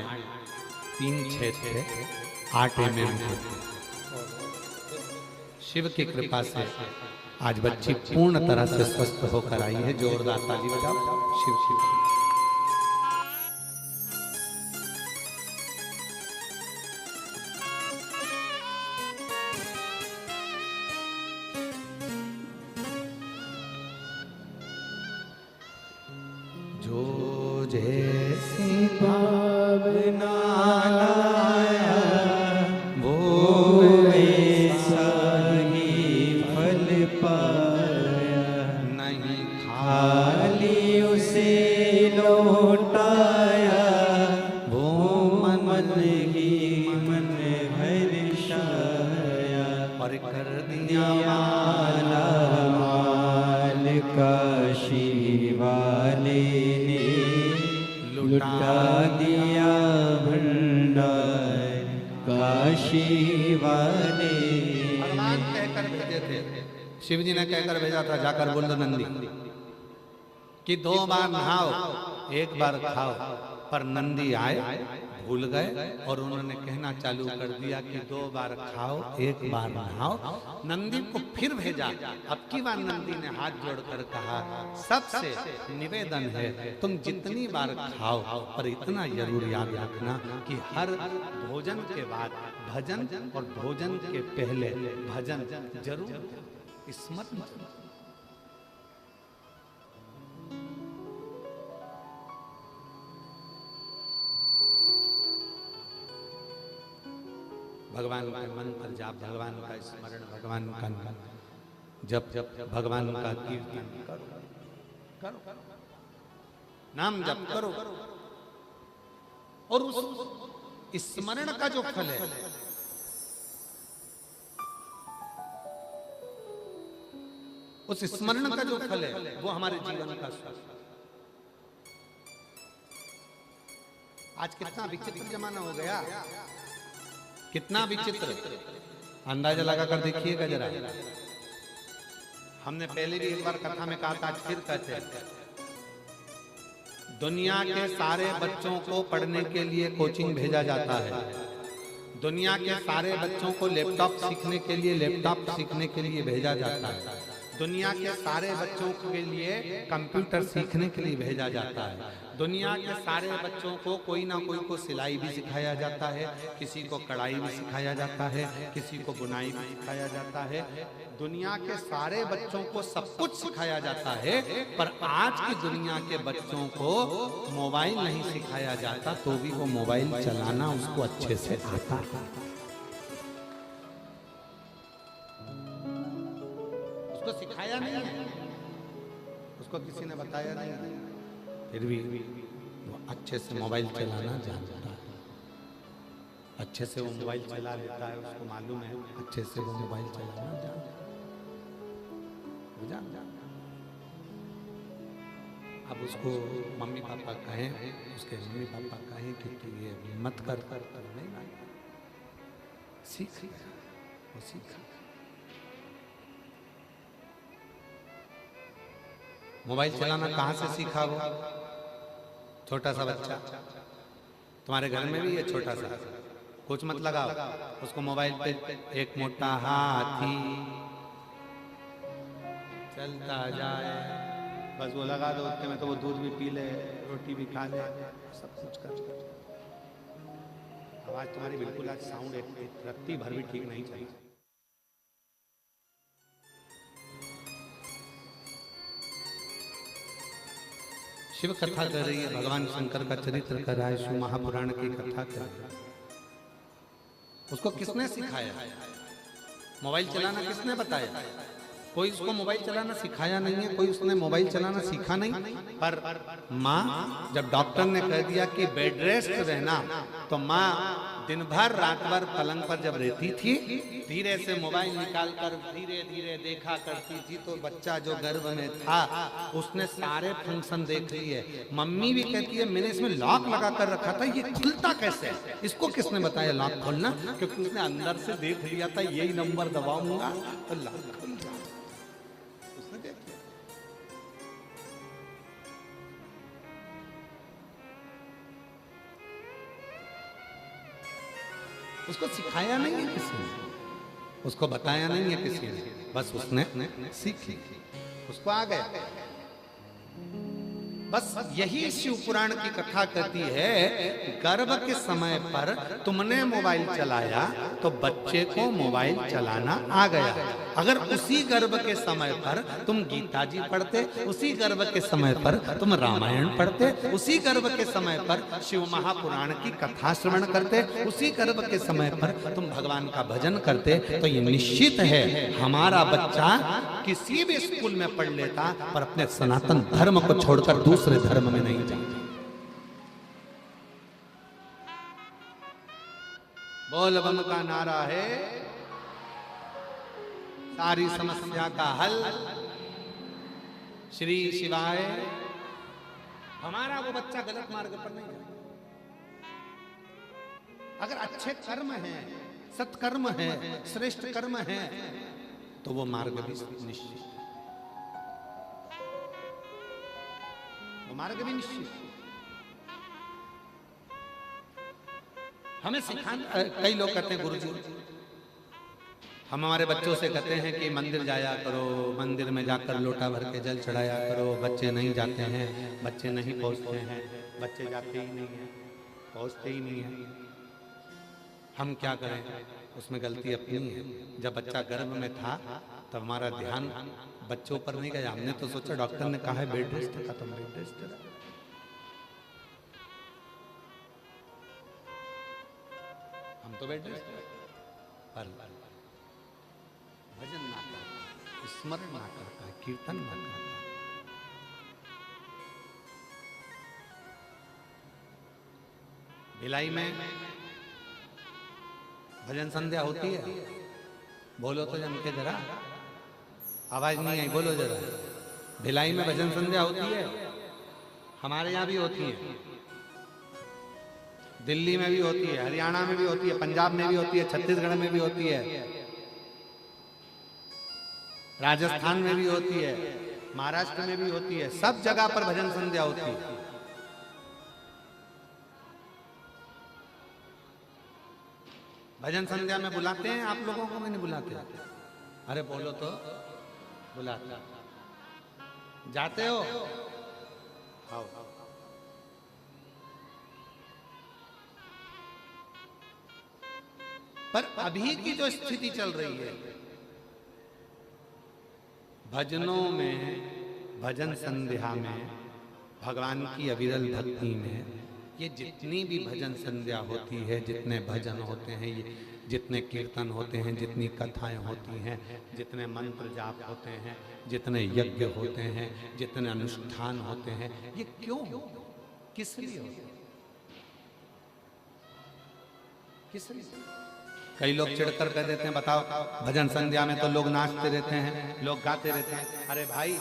S1: 3 छेद थे, 8 mm थे। शिव की कृपा से आज बच्ची पूर्ण तरह से स्वस्थ होकर आई है। जोरदार ताली बजाओ। शिव शिव जैसी भावना लाया वो
S2: ऐसा ही फल पाया,
S1: नहीं
S2: खाली उसे लौटाया, वो मन ही मन हर्षाया,
S1: और कर दिया
S2: माला माल काशी वाले ने, लुटा दिया भंडार काशी वाले।
S1: भगवान कहकर भेजे थे, शिव जी ने कहकर भेजा था, जाकर बोल दो नंदी कि 2 बार नहाओ, एक बार खाओ। पर नंदी आए, भूल गए और उन्होंने कहना चालू कर दिया कि 2 बार खाओ, 1 बार नहाओ। नंदी को फिर भेजा। अब की बार नंदी ने हाथ जोड़कर कहा, सबसे निवेदन है तुम जितनी बार खाओ, पर इतना जरूर याद रखना कि हर भोजन के बाद भजन और भोजन के पहले भजन जरूर स्मरण। भगवान का मंत्र जाप, भगवान का स्मरण, भगवान का जप, भगवान का कीर्तन करो, नाम जप करो। और उस स्मरण का जो फल है, उस स्मरण का जो फल है वो हमारे जीवन का स्वास्थ्य। आज कितना विचित्र जमाना हो गया, कितना विचित्र। अंदाजा लगाकर देखिएगा जरा। हमने पहले भी एक बार कथा में कहा था, आज फिर कहते हैं, दुनिया के सारे बच्चों को पढ़ने के लिए कोचिंग भेजा जाता है। दुनिया के सारे बच्चों को लैपटॉप सीखने के लिए भेजा जाता है। दुनिया के सारे बच्चों के लिए कंप्यूटर सीखने के लिए भेजा जाता है। दुनिया के सारे बच्चों को कोई ना कोई को सिलाई भी सिखाया जाता है, किसी को कढ़ाई भी सिखाया जाता है, किसी को बुनाई भी सिखाया जाता है। दुनिया के सारे बच्चों को सब कुछ सिखाया जाता है, पर आज की दुनिया के बच्चों को मोबाइल नहीं सिखाया जाता, तो भी वो मोबाइल चलाना उसको अच्छे से आता है। उसको सिखाया नहीं है, उसको किसी ने बताया नहीं है, फिर भी वो अच्छे से मोबाइल चलाना जानता है। अच्छे से वो मोबाइल चला लेता है, उसको मालूम है अच्छे से वो मोबाइल चलाना जानता है। अब उसको मम्मी पापा कहें, उसके मम्मी पापा कहें कि तू ये मत कर, नहीं सीख, वो सीख। मोबाइल चलाना कहाँ से सीखा वो? छोटा सा बच्चा, तुम्हारे घर में भी है छोटा सा, कुछ मत लगाओ उसको मोबाइल पे। एक मोटा हाथी चलता जाए, बस वो लगा दो, उतने में तो वो दूध भी पी ले, रोटी भी खा ले, सब कुछ कर। आवाज तुम्हारी बिल्कुल आज साउंड एक रत्ती भर भी ठीक नहीं चली। शिव कथा कर रही है, भगवान शंकर का चरित्र कर रहा है, शिव महापुराण की कथा कर रहा है। उसको किसने सिखाया? मोबाइल चलाना किसने बताया? कोई उसको मोबाइल चलाना सिखाया नहीं है, कोई उसने मोबाइल चलाना सीखा नहीं। पर माँ, जब डॉक्टर ने कह दिया कि बेड रेस्ट रहना, तो माँ दिन भर रात भर पलंग पर जब रहती थी, धीरे से मोबाइल निकालकर धीरे धीरे देखा करती थी। तो बच्चा जो गर्भ में था उसने सारे फंक्शन देख लिए। मम्मी भी कहती है मैंने इसमें लॉक लगा कर रखा था, ये खुलता कैसे? इसको किसने बताया लॉक खोलना? क्योंकि उसने अंदर से देख लिया था, यही नंबर दबाऊंगा तो लॉक खुल जाए। उसने देख लिया। उसको सिखाया नहीं है किसी ने, उसको बताया नहीं है किसी ने, बस उसने सीख ली, उसको आ गया। बस यही शिव पुराण की कथा कहती है, गर्भ के समय पर तुमने मोबाइल चलाया तो बच्चे को मोबाइल चलाना आ गया। अगर उसी गर्भ के समय पर तुम गीता जी पढ़ते, उसी गर्भ के समय पर तुम रामायण पढ़ते, उसी गर्भ के समय पर शिव महापुराण की कथा श्रवण करते, उसी गर्भ के समय पर तुम भगवान का भजन करते, तो ये निश्चित है हमारा बच्चा किसी भी स्कूल में पढ़ लेता, पर अपने सनातन धर्म को छोड़कर दूसरे धर्म में नहीं जाता। बोल बम का नारा है सारी समस्या का हल, श्री शिवाय। हमारा वो बच्चा गलत मार्ग पर नहीं जाए। अगर अच्छे कर्म हैं, सत्कर्म है, श्रेष्ठ कर्म है, तो वो मार्ग भी निश्चित, वो मार्ग भी निश्चित। हमें सिखाना। कई लोग कहते हैं गुरुजी, हम हमारे बच्चों से कहते हैं कि मंदिर जाया करो, मंदिर में जाकर लोटा भर के जल चढ़ाया करो। बच्चे नहीं जाते हैं, बच्चे नहीं पहुंचते हैं, बच्चे जाते ही नहीं हैं, पहुंचते ही नहीं हैं। हम क्या करें, उसमें गलती अपनी है। जब बच्चा गर्भ में था तब हमारा ध्यान बच्चों पर नहीं गया। हमने तो सोचा डॉक्टर ने कहा है बेड रेस्ट का, तो बेड रेस्ट है। हम तो बेड रेस्ट पर भजन ना करता, स्मरण ना करता, कीर्तन ना करता। भिलाई में भजन संध्या होती है, बोलो तो जम के जरा, आवाज नहीं आई, बोलो जरा। भिलाई में भजन संध्या होती है, हमारे यहाँ भी होती है, दिल्ली में भी होती है, हरियाणा में भी होती है, पंजाब में भी होती है, छत्तीसगढ़ में भी होती है, राजस्थान में भी होती है, महाराष्ट्र में भी होती है। सब जगह पर भजन संध्या होती है। भजन संध्या में बुलाते हैं आप लोगों को? नहीं बुलाते? अरे बोलो तो, बुलाते? जाते हो? आओ। पर अभी की जो स्थिति चल रही है, भजनों में, भजन संध्या में, भगवान की अविरल भक्ति में, ये जितनी भी भजन संध्या होती है, जितने भजन होते हैं, ये जितने कीर्तन होते हैं, जितनी कथाएं होती हैं, जितने मंत्र जाप होते हैं, जितने यज्ञ होते हैं, जितने अनुष्ठान होते हैं, ये क्यों, किस लिए होते हैं? किस लिए? कई लोग चिढ़कर कह देते हैं, बताओ भजन संध्या में तो लोग नाचते रहते हैं, लोग गाते रहते हैं। अरे भाई,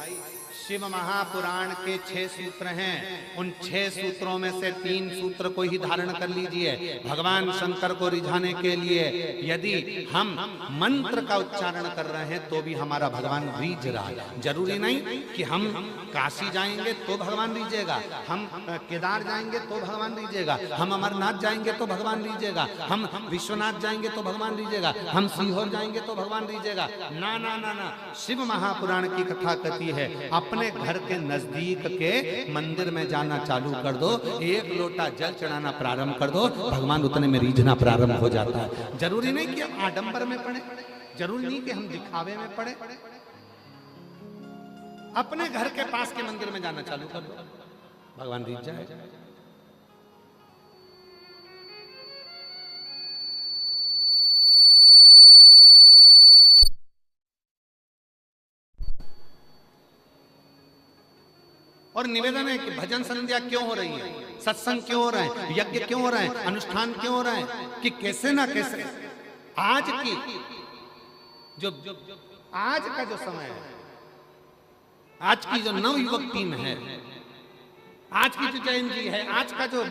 S1: शिव महापुराण के 6 सूत्र हैं, उन 6 सूत्रों में से 3 सूत्र को ही धारण कर लीजिए। भगवान शंकर को रिझाने के लिए यदि हम मंत्र का उच्चारण कर रहे हैं तो भी हमारा भगवान रीझ रहा है। जरूरी नहीं कि हम काशी जाएंगे तो भगवान रीझेगा, हम केदार जाएंगे तो भगवान रीझेगा, हम अमरनाथ जाएंगे तो भगवान रीझेगा, हम विश्वनाथ जाएंगे तो भगवान रीझेगा, हम सीहोर जाएंगे तो भगवान रीझेगा। ना ना ना ना, शिव महापुराण की कथा कहती है अपने घर के नजदीक के मंदिर में जाना चालू कर दो, 1 लोटा जल चढ़ाना प्रारंभ कर दो, भगवान उतने में रीझना प्रारंभ हो जाता है। जरूरी नहीं कि हम आडंबर में पड़े, जरूरी नहीं कि हम दिखावे में पड़े। अपने घर के पास के मंदिर में जाना चालू कर दो, भगवान रीझ जाएगा। और निवेदन है कि भजन संध्या क्यों हो रही है, सत्संग क्यों हो रहे हैं, यज्ञ क्यों हो रहे हैं, अनुष्ठान क्यों हो रहे हैं, कि कैसे ना कैसे आज की जो आज का जो समय है, आज की जो नवयुवक टीम है, आज की जो जैन जी है, आज का जो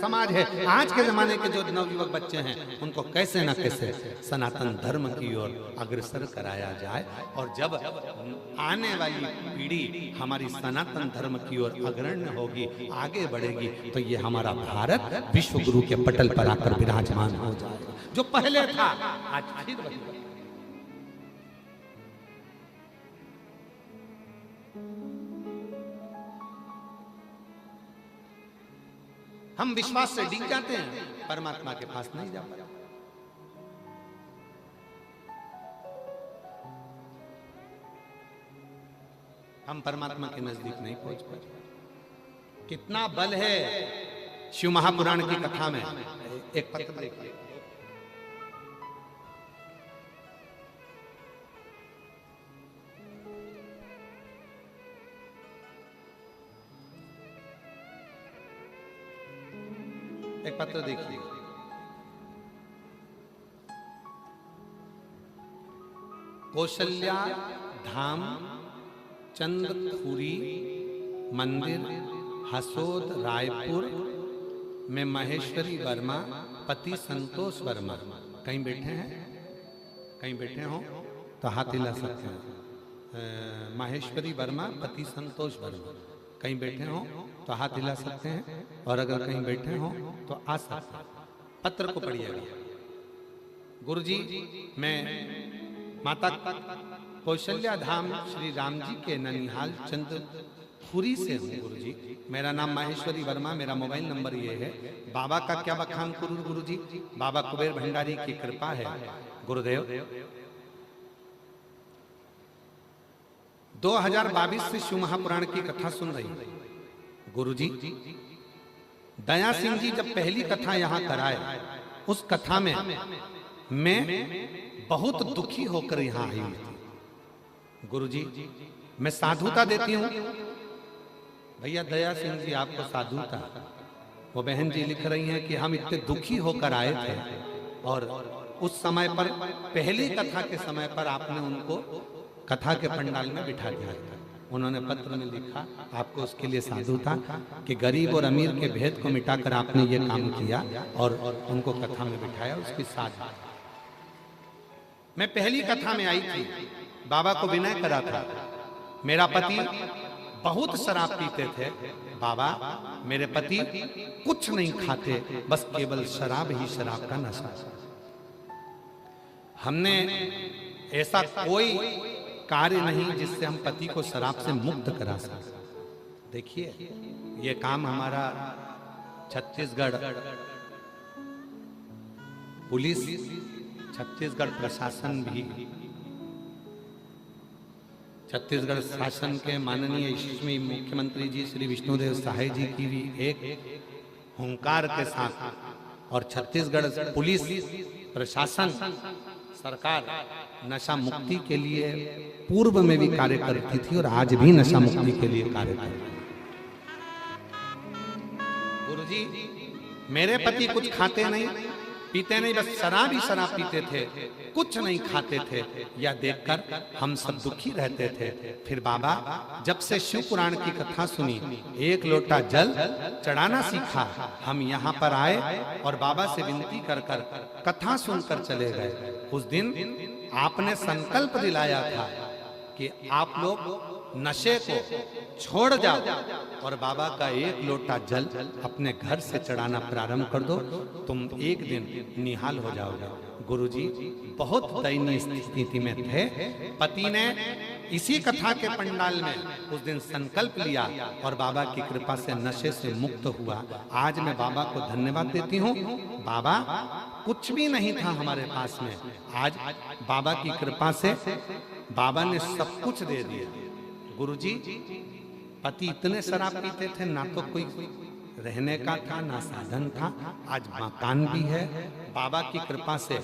S1: समाज है, आज के जमाने के जो नवयुवक बच्चे हैं, उनको कैसे ना कैसे सनातन धर्म की ओर अग्रसर कराया जाए। और जब आने वाली पीढ़ी हमारी सनातन धर्म की ओर अग्रण्य होगी, आगे बढ़ेगी, तो ये हमारा भारत विश्व गुरु के पटल पर आकर विराजमान हो जाएगा। जो पहले था आज फिर वही। हम विश्वास से डिग जाते हैं, परमात्मा के पास नहीं जा पाते। हम परमात्मा के नजदीक नहीं पहुंच पाते। कितना बल है शिव महापुराण की कथा में। एक पत्र देखिए, एक पत्र देखिए। कौशल्या धाम चंद्रपुरी मंदिर हसोद रायपुर में महेश्वरी वर्मा पति संतोष वर्मा। कहीं बैठे हैं, कहीं बैठे हो तो हाथ हिला सकते हैं। महेश्वरी वर्मा पति संतोष वर्मा, कहीं बैठे हो तो हाथ हिला सकते हैं, और अगर कहीं बैठे हो तो आ सकते हैं। पत्र को पढ़िएगा। गुरुजी, मैं माता कौशल्या धाम श्री राम जी के ननिहाल चंद्रपुरी से हूँ गुरुजी। मेरा नाम माहेश्वरी वर्मा, मेरा मोबाइल नंबर ये है। बाबा का क्या बखान करूँ गुरुजी, बाबा कुबेर भंडारी की कृपा है। गुरुदेव 2022 से शिव महापुराण की कथा सुन रही गुरुजी। दया सिंह जी जब पहली कथा यहाँ कराए, उस कथा में मैं बहुत दुखी होकर यहाँ आई थी गुरुजी। मैं साधुता देती हूँ भैया, दया सिंह जी आपको साधुता। वो बहन जी लिख रही हैं कि हम इतने दुखी होकर आए थे और उस समय पर, पहली कथा के समय पर आपने उनको कथा के पंडाल में बिठा दिया था। उन्होंने पत्र में लिखा, आपको उसके लिए साधु था कि गरीब और अमीर के भेद को मिटाकर आपने ये काम किया और उनको कथा में बिठाया। उसकी साधु मैं पहली कथा में आई थी, बाबा को विनय करा था। मेरा पति बहुत शराब पीते थे बाबा, मेरे पति कुछ नहीं खाते, बस केवल शराब ही शराब का नशा। हमने ऐसा कोई कार्य नहीं जिससे हम पति को शराब से मुक्त करा सकें। देखिए, ये काम हमारा छत्तीसगढ़ पुलिस, छत्तीसगढ़ प्रशासन भी, छत्तीसगढ़ शासन के माननीय यशस्वी मुख्यमंत्री जी श्री विष्णुदेव साय जी की भी एक हुंकार के साथ, और छत्तीसगढ़ पुलिस प्रशासन सरकार नशा मुक्ति के लिए पूर्व में भी कार्य करती थी और आज भी नशा मुक्ति के लिए कार्य कर रही है। गुरुजी, मेरे पति कुछ खाते नहीं पीते नहीं, बस शराब ही शराब पीते थे, कुछ नहीं खाते थे। यह देखकर हम सब दुखी रहते थे। फिर बाबा जब से शिव पुराण की कथा सुनी, एक लोटा जल चढ़ाना सीखा, हम यहाँ पर आए और बाबा से विनती कर कर कथा सुनकर चले गए। उस दिन आपने संकल्प दिलाया था कि आप लोग नशे को छोड़ जाओ और बाबा का एक लोटा जल अपने घर से चढ़ाना प्रारंभ कर दो, तुम एक दिन निहाल हो जाओगे। गुरुजी बहुत दयनीय स्थिति में थे। पति ने इसी कथा के पंडाल में उस दिन संकल्प लिया और बाबा की कृपा से नशे से मुक्त हुआ। आज मैं बाबा को धन्यवाद देती हूँ। बाबा कुछ भी नहीं था हमारे पास में, आज बाबा की कृपा से बाबा ने सब कुछ दे दिया। गुरुजी, पति इतने शराब पीते थे, ना तो कोई रहने का था ना साधन था, आज मकान भी है। बाबा की कृपा से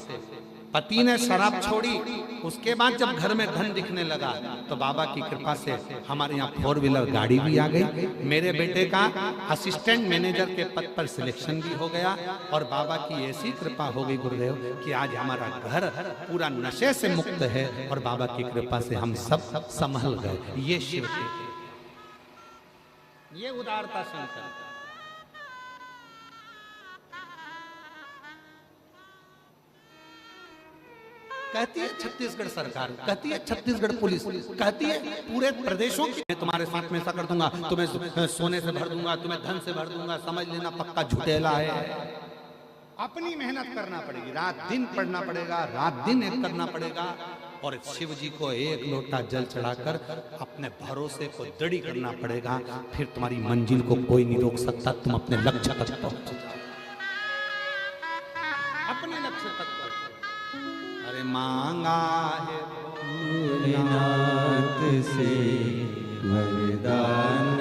S1: पति ने शराब छोड़ी, उसके बाद जब घर में धन दिखने लगा तो बाबा की कृपा से हमारे यहाँ 4 व्हीलर गाड़ी भी आ गई। मेरे बेटे का असिस्टेंट मैनेजर के पद पर सिलेक्शन भी हो गया और बाबा की ऐसी कृपा हो गई गुरुदेव कि आज हमारा घर पूरा नशे से मुक्त है और बाबा की कृपा से हम सब संभल गए। ये शिव की, ये उदारता संकल्प। कहती है छत्तीसगढ़ सरकार, कहती है छत्तीसगढ़ पुलिस, कहती है पूरे प्रदेशों की, मैं तुम्हारे साथ में ऐसा कर दूंगा, तुम्हें सोने से भर दूंगा, तुम्हें धन से भर दूंगा, समझ लेना पक्का झुटेला है। अपनी मेहनत करना पड़ेगी, रात दिन पढ़ना पड़ेगा, रात दिन एक करना पड़ेगा और शिव जी को एक लोटा जल चढ़ाकर अपने भरोसे को दृढ़ करना पड़ेगा। फिर तुम्हारी मंजिल को कोई नहीं रोक सकता, तुम अपने लक्ष्य तक पहुंच जाओ, अपने लक्ष्य तक पहुंच। अरे मांगा है भोलेनाथ से वरदान।